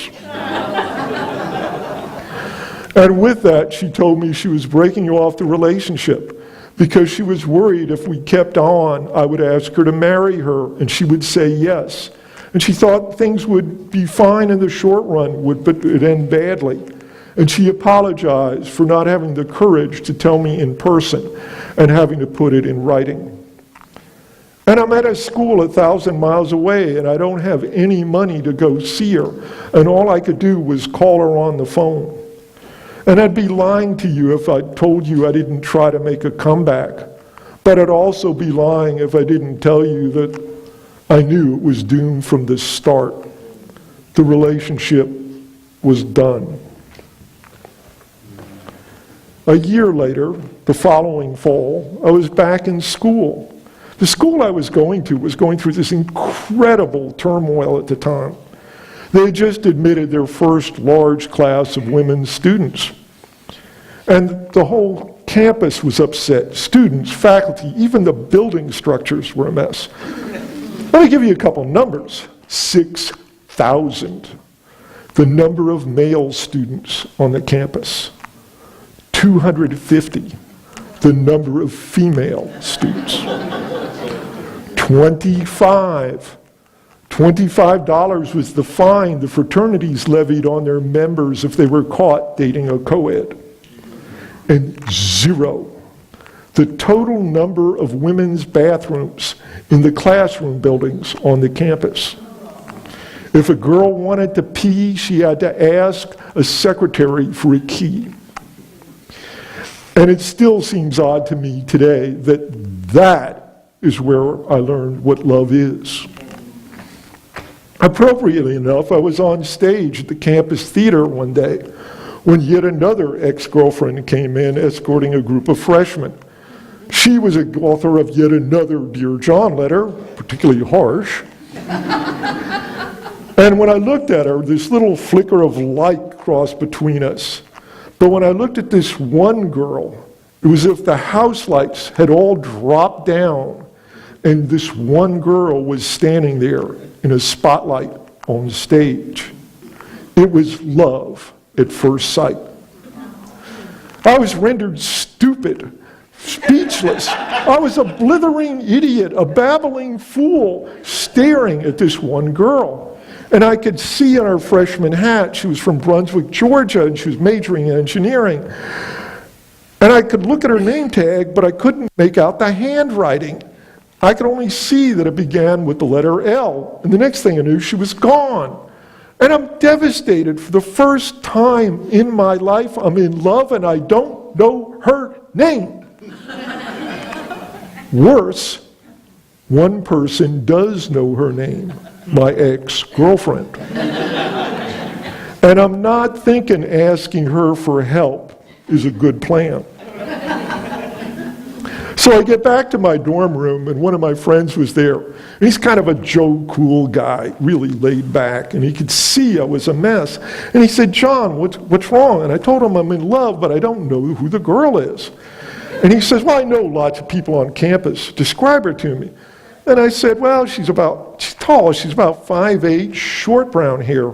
And with that, she told me she was breaking off the relationship because she was worried if we kept on, I would ask her to marry her, and she would say yes. And she thought things would be fine in the short run, but it'd end badly. And she apologized for not having the courage to tell me in person and having to put it in writing. And I'm at a school 1,000 miles away, and I don't have any money to go see her. And all I could do was call her on the phone. And I'd be lying to you if I told you I didn't try to make a comeback. But I'd also be lying if I didn't tell you that I knew it was doomed from the start. The relationship was done. A year later, the following fall, I was back in school. The school I was going to was going through this incredible turmoil at the time. They had just admitted their first large class of women students. And the whole campus was upset. Students, faculty, even the building structures were a mess. Let me give you a couple numbers. 6,000. The number of male students on the campus. 250. The number of female students. 25. $25 was the fine the fraternities levied on their members if they were caught dating a co-ed. And 0. The total number of women's bathrooms in the classroom buildings on the campus. If a girl wanted to pee, she had to ask a secretary for a key. And it still seems odd to me today that is where I learned what love is. Appropriately enough, I was on stage at the campus theater one day when yet another ex-girlfriend came in escorting a group of freshmen. She was the author of yet another Dear John letter, particularly harsh. And when I looked at her, this little flicker of light crossed between us. But when I looked at this one girl, it was as if the house lights had all dropped down and this one girl was standing there in a spotlight on stage. It was love at first sight. I was rendered stupid, speechless. I was a blithering idiot, a babbling fool, staring at this one girl. And I could see on her freshman hat, she was from Brunswick, Georgia, and she was majoring in engineering. And I could look at her name tag, but I couldn't make out the handwriting. I could only see that it began with the letter L. And the next thing I knew, she was gone. And I'm devastated. For the first time in my life, I'm in love and I don't know her name. Worse, one person does know her name, my ex-girlfriend. And I'm not thinking asking her for help is a good plan. So I get back to my dorm room, and one of my friends was there. And he's kind of a Joe Cool guy, really laid back, and he could see I was a mess. And he said, "John, what's wrong?" And I told him I'm in love, but I don't know who the girl is. And he says, "Well, I know lots of people on campus. Describe her to me." And I said, "Well, she's tall, she's about 5'8", short brown hair,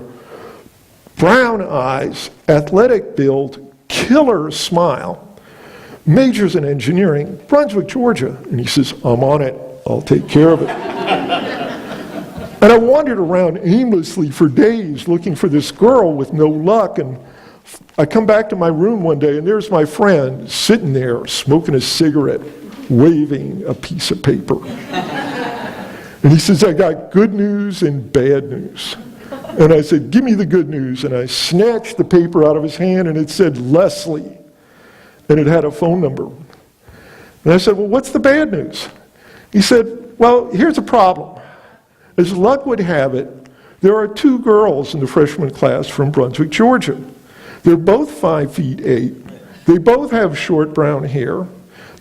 brown eyes, athletic build, killer smile. Majors in engineering, Brunswick, Georgia." And he says, "I'm on it. I'll take care of it." And I wandered around aimlessly for days looking for this girl with no luck. And I come back to my room one day, and there's my friend sitting there smoking a cigarette, waving a piece of paper. And he says, "I got good news and bad news." And I said, "Give me the good news." And I snatched the paper out of his hand, and it said Leslie. And it had a phone number. And I said, "Well, what's the bad news?" He said, "Well, here's a problem. As luck would have it, there are 2 girls in the freshman class from Brunswick, Georgia. They're both 5'8". They both have short brown hair.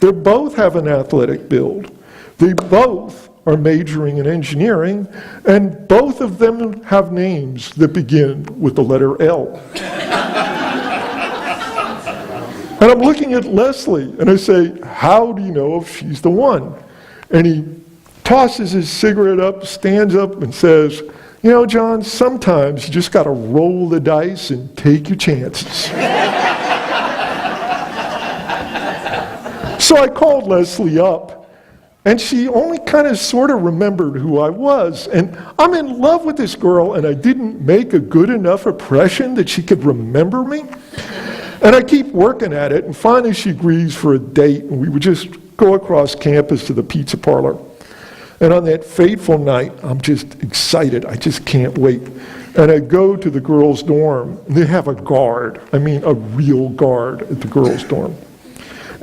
They both have an athletic build. They both are majoring in engineering, and both of them have names that begin with the letter L. And I'm looking at Leslie, and I say, how do you know if she's the one? And he tosses his cigarette up, stands up, and says, you know, John, sometimes you just got to roll the dice and take your chances. So I called Leslie up, and she only kind of sort of remembered who I was. And I'm in love with this girl, and I didn't make a good enough impression that she could remember me. And I keep working at it, and finally she agrees for a date, and we would just go across campus to the pizza parlor. And on that fateful night, I'm just excited. I just can't wait. And I go to the girls' dorm, and they have a guard. I mean, a real guard at the girls' dorm.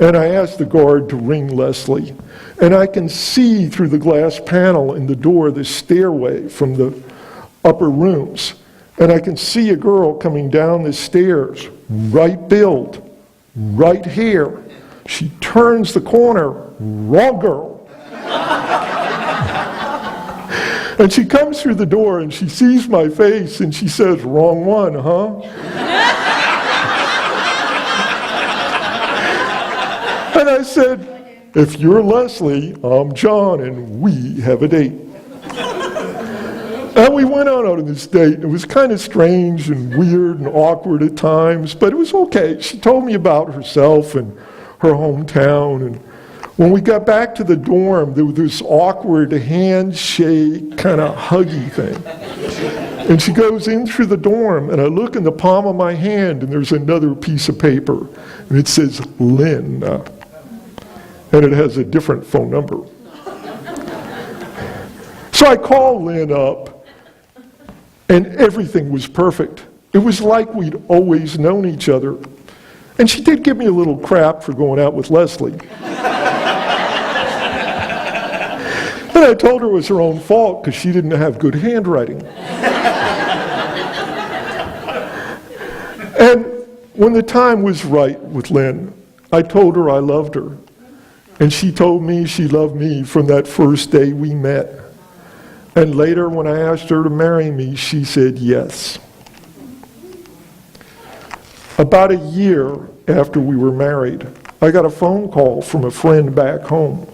And I ask the guard to ring Leslie. And I can see through the glass panel in the door the stairway from the upper rooms. And I can see a girl coming down the stairs, right build, right hair. She turns the corner, wrong girl. And she comes through the door and she sees my face and she says, wrong one, huh? And I said, if you're Leslie, I'm John, and we have a date. And we went out on this date. It was kind of strange and weird and awkward at times, but it was okay. She told me about herself and her hometown. And when we got back to the dorm, there was this awkward handshake, kind of huggy thing. And she goes in through the dorm, and I look in the palm of my hand, and there's another piece of paper, and it says Lynn. And it has a different phone number. So I call Lynn up, and everything was perfect. It was like we'd always known each other. And she did give me a little crap for going out with Leslie. And I told her it was her own fault because she didn't have good handwriting. And when the time was right with Lynn, I told her I loved her. And she told me she loved me from that first day we met. And later, when I asked her to marry me, she said yes. About a year after we were married, I got a phone call from a friend back home.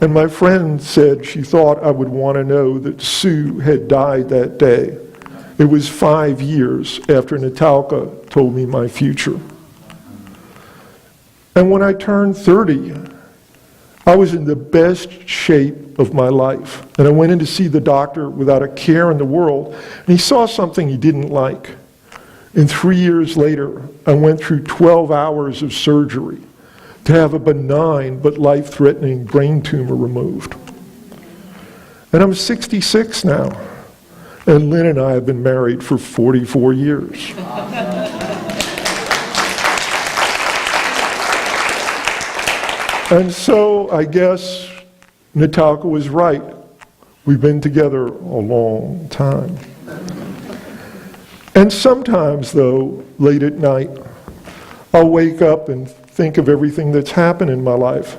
And my friend said she thought I would want to know that Sue had died that day. It was 5 years after Natalka told me my future. And when I turned 30, I was in the best shape of my life. And I went in to see the doctor without a care in the world, and he saw something he didn't like. And 3 years later, I went through 12 hours of surgery to have a benign but life-threatening brain tumor removed. And I'm 66 now, and Lynn and I have been married for 44 years. And so I guess Natalka was right. We've been together a long time. And sometimes, though, late at night, I'll wake up and think of everything that's happened in my life,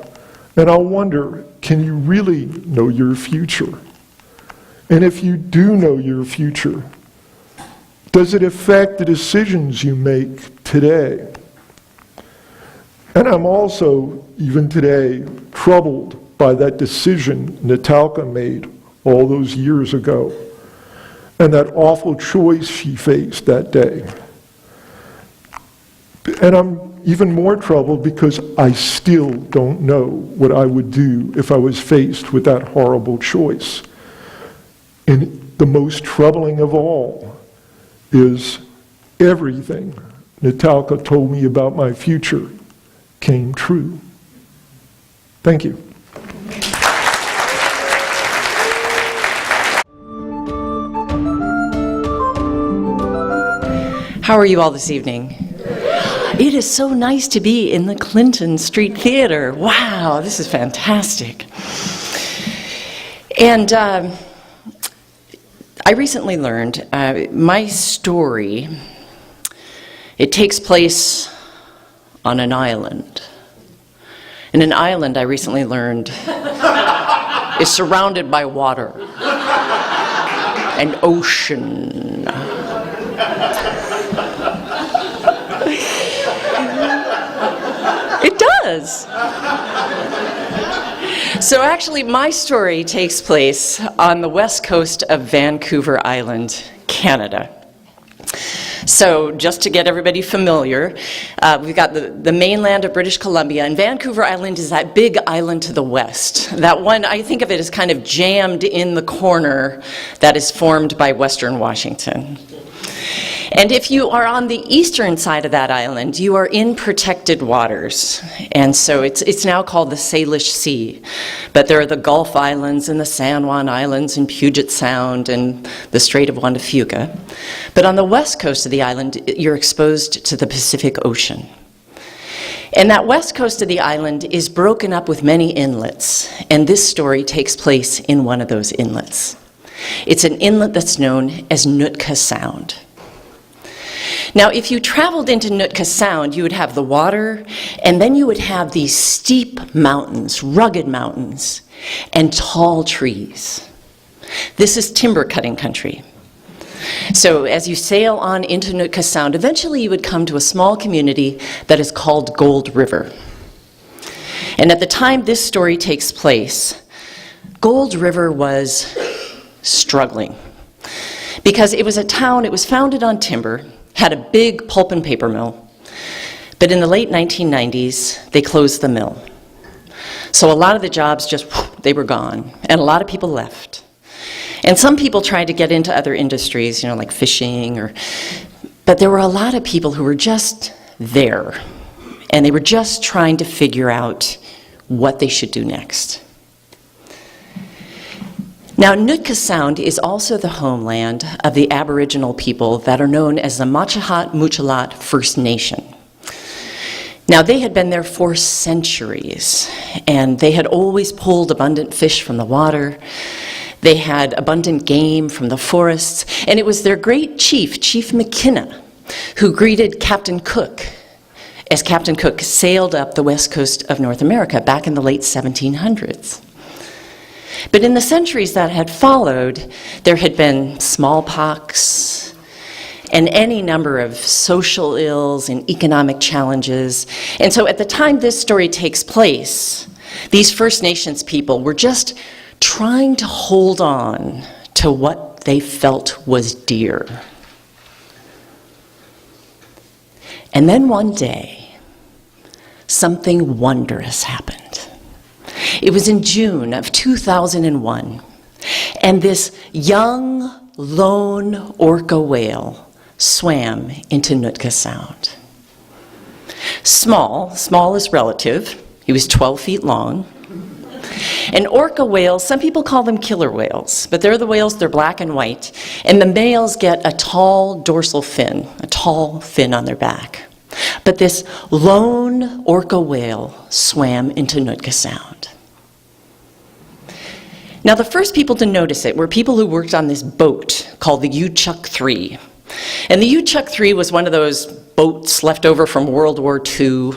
and I'll wonder, can you really know your future? And if you do know your future, does it affect the decisions you make today? And I'm also, even today, troubled by that decision Natalka made all those years ago, and that awful choice she faced that day. And I'm even more troubled because I still don't know what I would do if I was faced with that horrible choice. And the most troubling of all is everything Natalka told me about my future came true. Thank you. How are you all this evening? It is so nice to be in the Clinton Street Theater. Wow, this is fantastic. And I recently learned my story It takes place on an island. And an island, I recently learned, is surrounded by water and ocean. It does. So actually, my story takes place on the west coast of Vancouver Island, Canada. So just to get everybody familiar, we've got the mainland of British Columbia, and Vancouver Island is that big island to the west. That one, I think of it as kind of jammed in the corner that is formed by Western Washington. And if you are on the eastern side of that island, you are in protected waters. And so it's now called the Salish Sea. But there are the Gulf Islands and the San Juan Islands and Puget Sound and the Strait of Juan de Fuca. But on the west coast of the island, you're exposed to the Pacific Ocean. And that west coast of the island is broken up with many inlets. And this story takes place in one of those inlets. It's an inlet that's known as Nootka Sound. Now, if you traveled into Nootka Sound, you would have the water, and then you would have these steep mountains, rugged mountains, and tall trees. This is timber cutting country. So as you sail on into Nootka Sound, eventually you would come to a small community that is called Gold River. And at the time this story takes place, Gold River was struggling because it was a town, it was founded on timber, had a big pulp and paper mill, but in the late 1990s, they closed the mill. So a lot of the jobs just, they were gone, and a lot of people left. And some people tried to get into other industries, like fishing, but there were a lot of people who were just there, and they were just trying to figure out what they should do next. Now, Nootka Sound is also the homeland of the Aboriginal people that are known as the Machahat Muchalat First Nation. Now, they had been there for centuries, and they had always pulled abundant fish from the water. They had abundant game from the forests, and it was their great chief, Chief McKenna, who greeted Captain Cook as Captain Cook sailed up the west coast of North America back in the late 1700s. But in the centuries that had followed, there had been smallpox and any number of social ills and economic challenges. And so at the time this story takes place, these First Nations people were just trying to hold on to what they felt was dear. And then one day, something wondrous happened. It was in June of 2001, and this young, lone orca whale swam into Nootka Sound. Small is relative. He was 12 feet long. And orca whales, some people call them killer whales, but they're the whales, they're black and white, and the males get a tall dorsal fin, a tall fin on their back. But this lone orca whale swam into Nootka Sound. Now, the first people to notice it were people who worked on this boat called the Uchuk 3. And the Uchuk 3 was one of those boats left over from World War II.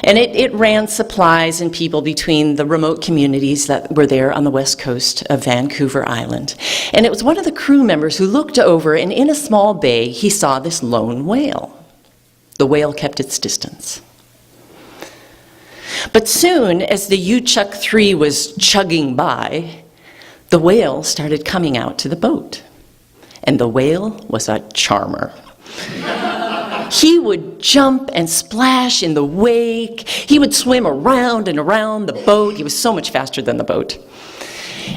And it ran supplies and people between the remote communities that were there on the west coast of Vancouver Island. And it was one of the crew members who looked over, and in a small bay, he saw this lone whale. The whale kept its distance. But soon, as the Uchuk 3 was chugging by, the whale started coming out to the boat. And the whale was a charmer. He would jump and splash in the wake. He would swim around and around the boat. He was so much faster than the boat.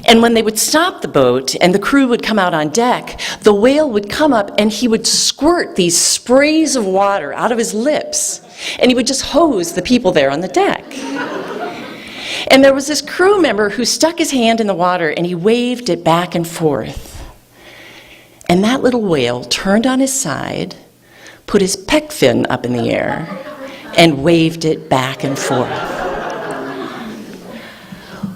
And when they would stop the boat and the crew would come out on deck, the whale would come up and he would squirt these sprays of water out of his lips. And he would just hose the people there on the deck. And there was this crew member who stuck his hand in the water and he waved it back and forth. And that little whale turned on his side, put his pec fin up in the air, and waved it back and forth.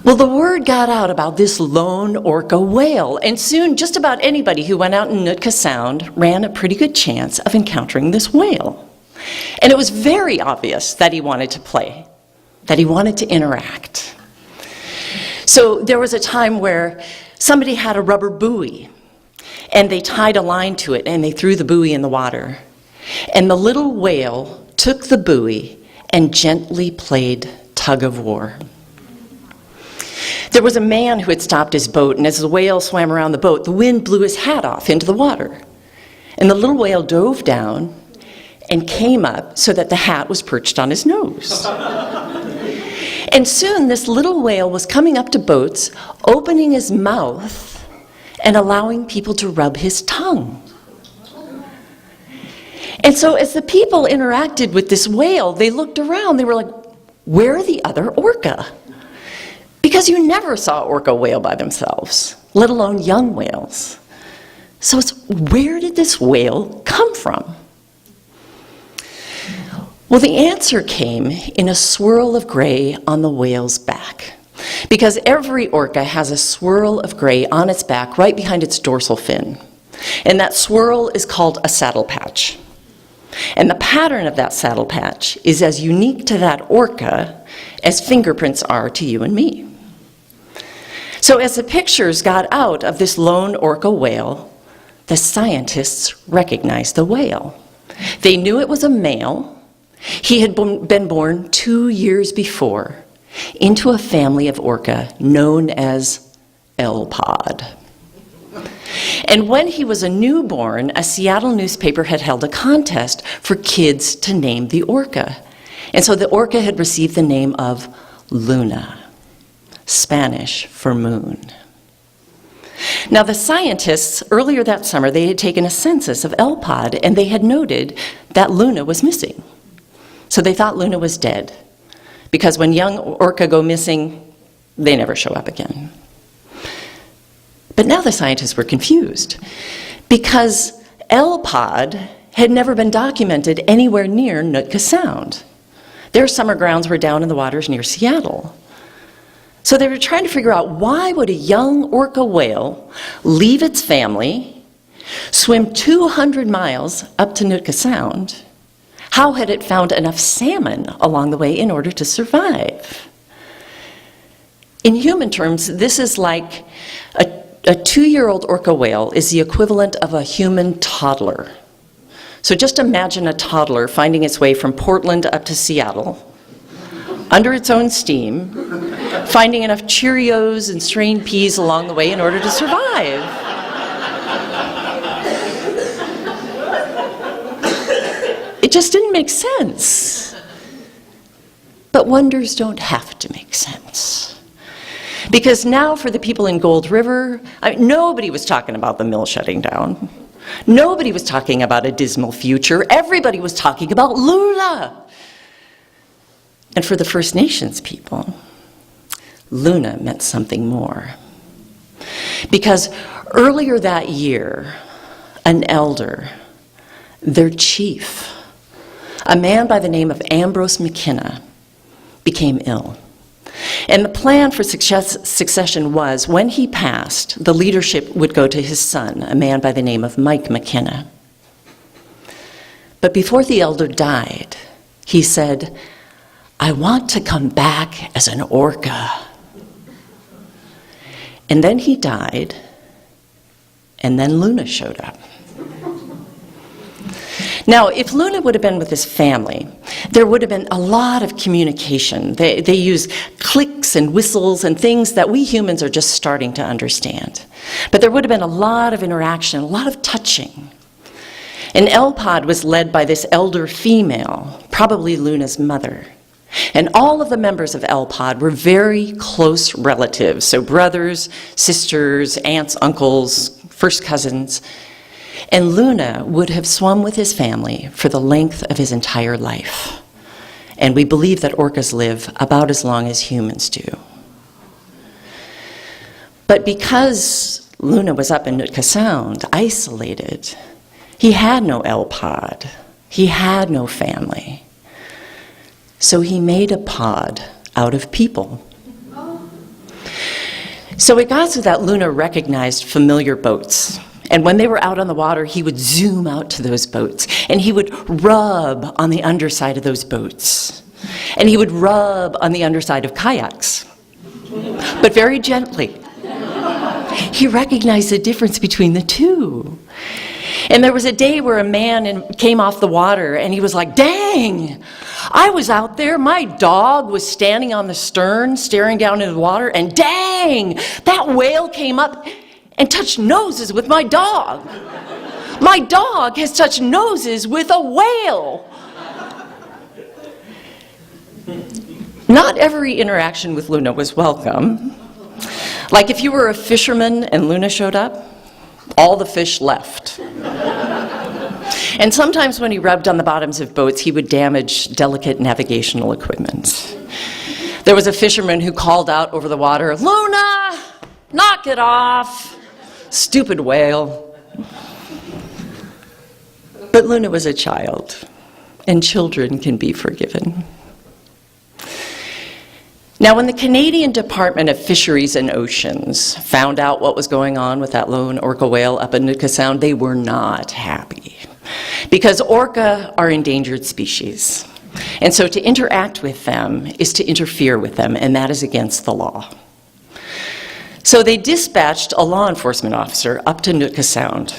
Well, the word got out about this lone orca whale, and soon just about anybody who went out in Nootka Sound ran a pretty good chance of encountering this whale. And it was very obvious that he wanted to play, that he wanted to interact. So there was a time where somebody had a rubber buoy, and they tied a line to it, and they threw the buoy in the water. And the little whale took the buoy and gently played tug of war. There was a man who had stopped his boat, and as the whale swam around the boat, the wind blew his hat off into the water. And the little whale dove down and came up so that the hat was perched on his nose. And soon this little whale was coming up to boats, opening his mouth and allowing people to rub his tongue. And so as the people interacted with this whale, they looked around, they were like, where are the other orca? Because you never saw orca whale by themselves, let alone young whales. So where did this whale come from? Well, the answer came in a swirl of gray on the whale's back. Because every orca has a swirl of gray on its back right behind its dorsal fin. And that swirl is called a saddle patch. And the pattern of that saddle patch is as unique to that orca as fingerprints are to you and me. So as the pictures got out of this lone orca whale, the scientists recognized the whale. They knew it was a male. He had been born 2 years before into a family of orca known as L-Pod. And when he was a newborn, a Seattle newspaper had held a contest for kids to name the orca. And so the orca had received the name of Luna, Spanish for moon. Now the scientists, earlier that summer, they had taken a census of L-Pod, and they had noted that Luna was missing. So they thought Luna was dead, because when young orca go missing, they never show up again. But now the scientists were confused, because L-Pod had never been documented anywhere near Nootka Sound. Their summer grounds were down in the waters near Seattle. So they were trying to figure out, why would a young orca whale leave its family, swim 200 miles up to Nootka Sound? How had it found enough salmon along the way in order to survive? In human terms, this is like a 2-year-old orca whale is the equivalent of a human toddler. So just imagine a toddler finding its way from Portland up to Seattle, under its own steam, finding enough Cheerios and strained peas along the way in order to survive. It just didn't make sense. But wonders don't have to make sense. Because now for the people in Gold River, nobody was talking about the mill shutting down. Nobody was talking about a dismal future. Everybody was talking about Luna. And for the First Nations people, Luna meant something more. Because earlier that year, an elder, their chief, a man by the name of Ambrose McKenna, became ill. And the plan for succession was, when he passed, the leadership would go to his son, a man by the name of Mike McKenna. But before the elder died, he said, "I want to come back as an orca." And then he died, and then Luna showed up. Now, if Luna would have been with his family, there would have been a lot of communication. They use clicks and whistles and things that we humans are just starting to understand. But there would have been a lot of interaction, a lot of touching. And L-Pod was led by this elder female, probably Luna's mother. And all of the members of L-Pod were very close relatives, so brothers, sisters, aunts, uncles, first cousins. And Luna would have swum with his family for the length of his entire life. And we believe that orcas live about as long as humans do. But because Luna was up in Nootka Sound, isolated, he had no L-Pod. He had no family. So he made a pod out of people. So it got so that Luna recognized familiar boats. And when they were out on the water, he would zoom out to those boats, and he would rub on the underside of those boats. And he would rub on the underside of kayaks, but very gently. He recognized the difference between the two. And there was a day where a man came off the water, and he was like, dang, I was out there, my dog was standing on the stern, staring down into the water, and dang, that whale came up and touched noses with my dog. My dog has touched noses with a whale. Not every interaction with Luna was welcome. Like if you were a fisherman and Luna showed up, all the fish left. And sometimes when he rubbed on the bottoms of boats, he would damage delicate navigational equipment. There was a fisherman who called out over the water, "Luna, knock it off, stupid whale." But Luna was a child, and children can be forgiven. Now, when the Canadian Department of Fisheries and Oceans found out what was going on with that lone orca whale up in Nootka Sound, they were not happy. Because orca are endangered species. And so to interact with them is to interfere with them, and that is against the law. So they dispatched a law enforcement officer up to Nootka Sound.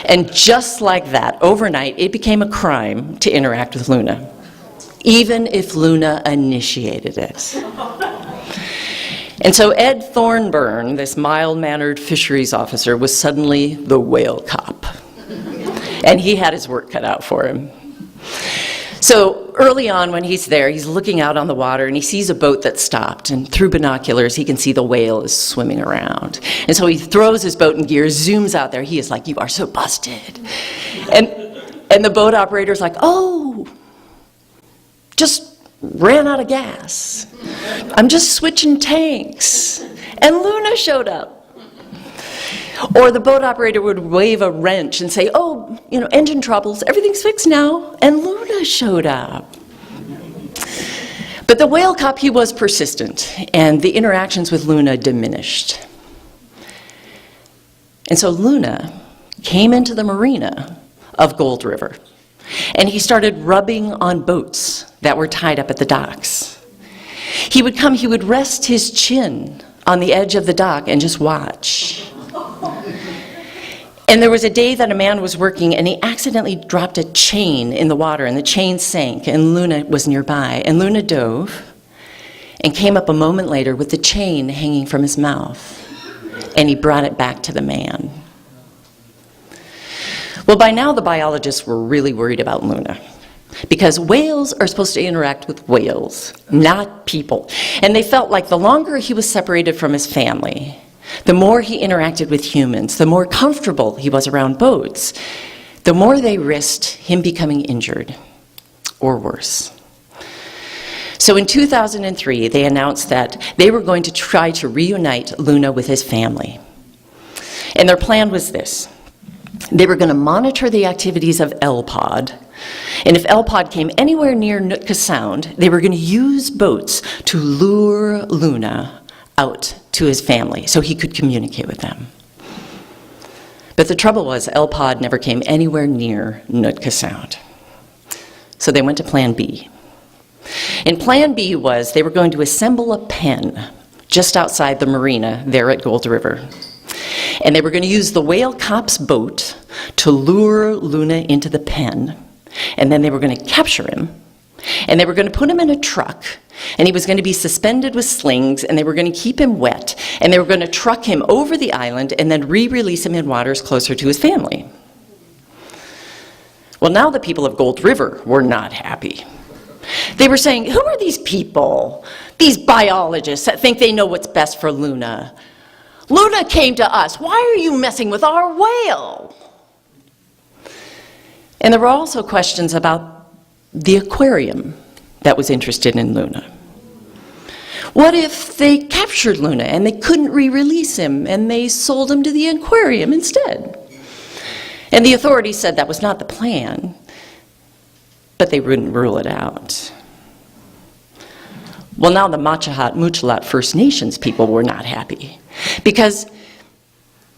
And just like that, overnight, it became a crime to interact with Luna, even if Luna initiated it. And so Ed Thornburn, this mild-mannered fisheries officer, was suddenly the whale cop. And he had his work cut out for him. So early on when he's there, he's looking out on the water and he sees a boat that stopped, and through binoculars he can see the whale is swimming around. And so he throws his boat in gear, zooms out there. He is like, "You are so busted." And the boat operator's like, "Oh, just ran out of gas. I'm just switching tanks." And Luna showed up. Or the boat operator would wave a wrench and say, "Oh, engine troubles, everything's fixed now." And Luna showed up. But the whale cop, he was persistent, and the interactions with Luna diminished. And so Luna came into the marina of Gold River, and he started rubbing on boats that were tied up at the docks. He would rest his chin on the edge of the dock and just watch. And there was a day that a man was working, and he accidentally dropped a chain in the water, and the chain sank, and Luna was nearby. And Luna dove and came up a moment later with the chain hanging from his mouth, and he brought it back to the man. Well, by now the biologists were really worried about Luna, because whales are supposed to interact with whales, not people. And they felt like the longer he was separated from his family, the more he interacted with humans, the more comfortable he was around boats, the more they risked him becoming injured, or worse. So in 2003, they announced that they were going to try to reunite Luna with his family. And their plan was this. They were going to monitor the activities of LPOD, and if LPOD came anywhere near Nootka Sound, they were going to use boats to lure Luna out to his family so he could communicate with them. But the trouble was, LPOD never came anywhere near Nootka Sound. So they went to Plan B. And Plan B was they were going to assemble a pen just outside the marina there at Gold River. And they were going to use the whale cop's boat to lure Luna into the pen. And then they were going to capture him. And they were going to put him in a truck. And he was going to be suspended with slings, and they were going to keep him wet. And they were going to truck him over the island and then re-release him in waters closer to his family. Well, now the people of Gold River were not happy. They were saying, "Who are these people, these biologists that think they know what's best for Luna? Luna came to us. Why are you messing with our whale?" And there were also questions about the aquarium that was interested in Luna. What if they captured Luna and they couldn't re-release him and they sold him to the aquarium instead? And the authorities said that was not the plan, but they wouldn't rule it out. Well, now the Machahat Muchalat First Nations people were not happy, because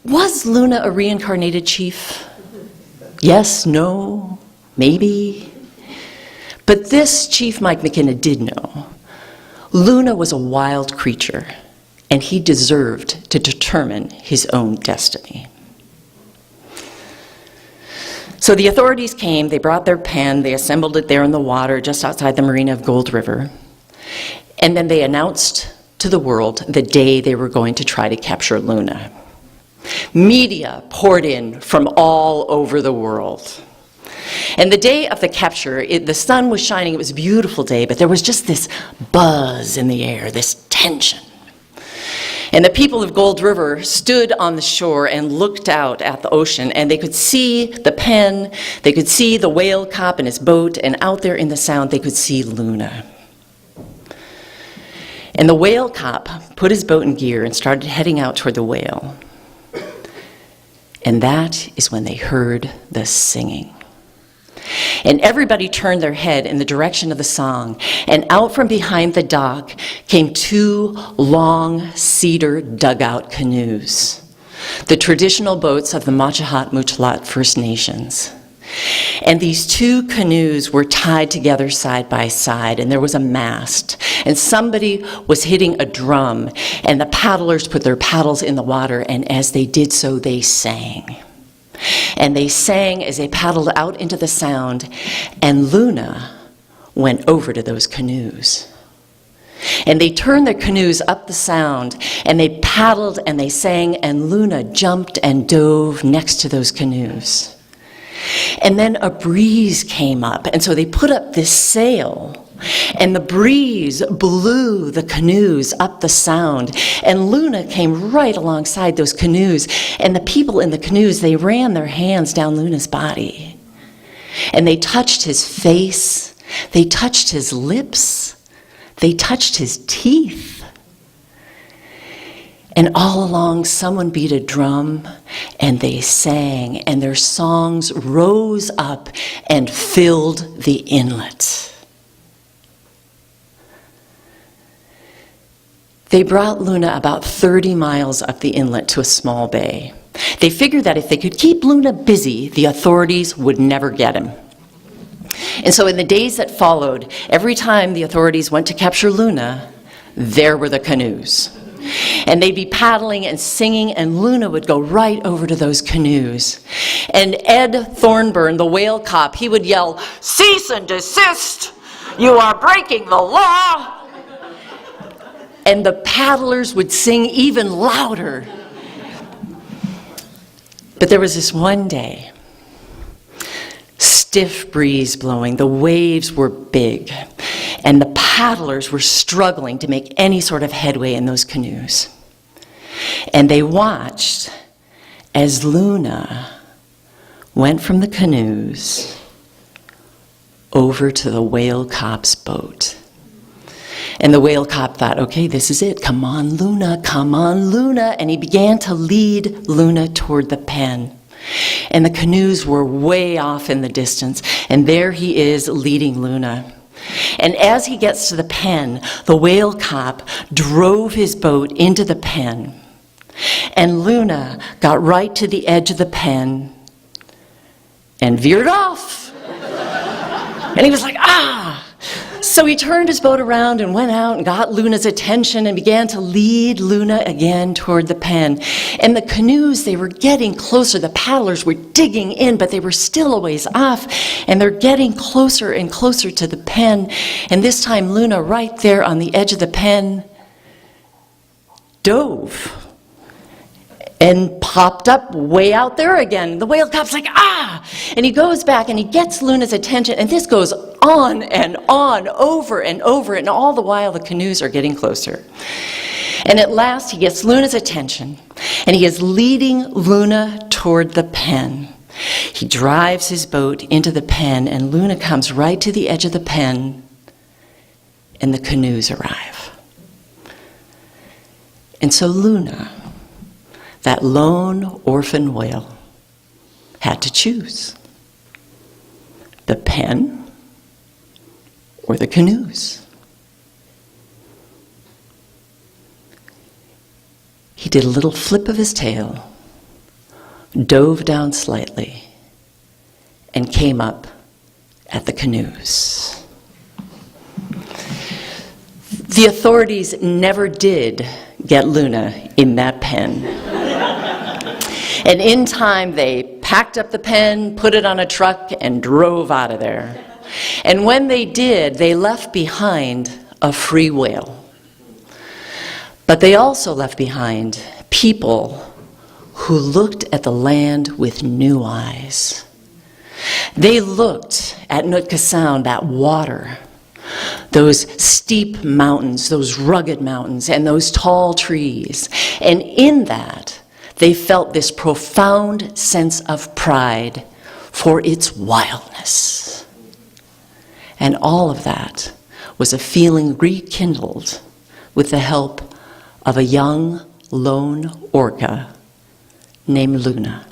Was Luna a reincarnated chief? Yes, no, maybe. But this Chief Mike McKenna did know. Luna was a wild creature, and he deserved to determine his own destiny. So the authorities came, they brought their pen, they assembled it there in the water just outside the marina of Gold River, and then they announced to the world the day they were going to try to capture Luna. Media poured in from all over the world. And the day of the capture, the sun was shining, it was a beautiful day, but there was just this buzz in the air, this tension. And the people of Gold River stood on the shore and looked out at the ocean, and they could see the pen, they could see the whale cop and his boat, and out there in the sound they could see Luna. And the whale cop put his boat in gear and started heading out toward the whale. And that is when they heard the singing. And everybody turned their head in the direction of the song, and out from behind the dock came two long cedar dugout canoes, the traditional boats of the Machahat Muchalat First Nations. And these two canoes were tied together side by side, and there was a mast, and somebody was hitting a drum, and the paddlers put their paddles in the water, and as they did so, they sang. And they sang as they paddled out into the sound, and Luna went over to those canoes. And they turned their canoes up the sound, and they paddled and they sang, and Luna jumped and dove next to those canoes. And then a breeze came up, and so they put up this sail, and the breeze blew the canoes up the sound, and Luna came right alongside those canoes, and the people in the canoes, they ran their hands down Luna's body, and they touched his face, they touched his lips, they touched his teeth. And all along, someone beat a drum, and they sang, and their songs rose up and filled the inlet. They brought Luna about 30 miles up the inlet to a small bay. They figured that if they could keep Luna busy, the authorities would never get him. And so in the days that followed, every time the authorities went to capture Luna, there were the canoes. And they'd be paddling and singing, and Luna would go right over to those canoes. And Ed Thornburn, the whale cop, he would yell, "Cease and desist! You are breaking the law!" And the paddlers would sing even louder. But there was this one day, stiff breeze blowing, the waves were big, and the paddlers were struggling to make any sort of headway in those canoes. And they watched as Luna went from the canoes over to the whale cop's boat. And the whale cop thought, okay, this is it. Come on, Luna, come on, Luna. And he began to lead Luna toward the pen. And the canoes were way off in the distance, and there he is leading Luna. And as he gets to the pen, the whale cop drove his boat into the pen. And Luna got right to the edge of the pen and veered off. And he was like, ah! So he turned his boat around and went out and got Luna's attention and began to lead Luna again toward the pen. And the canoes, they were getting closer. The paddlers were digging in, but they were still a ways off. And they're getting closer and closer to the pen. And this time Luna, right there on the edge of the pen, dove and popped up way out there again. The whale cop's like, ah! And he goes back and he gets Luna's attention, and this goes on and on, over and over, and all the while the canoes are getting closer. And at last he gets Luna's attention, and he is leading Luna toward the pen. He drives his boat into the pen, and Luna comes right to the edge of the pen, and the canoes arrive. And so Luna, that lone orphan whale, had to choose the pen or the canoes. He did a little flip of his tail, dove down slightly, and came up at the canoes. The authorities never did get Luna in that pen. And in time, they packed up the pen, put it on a truck, and drove out of there. And when they did, they left behind a free whale. But they also left behind people who looked at the land with new eyes. They looked at Nootka Sound, that water, those steep mountains, those rugged mountains, and those tall trees. And in that, they felt this profound sense of pride for its wildness. And all of that was a feeling rekindled with the help of a young, lone orca named Luna.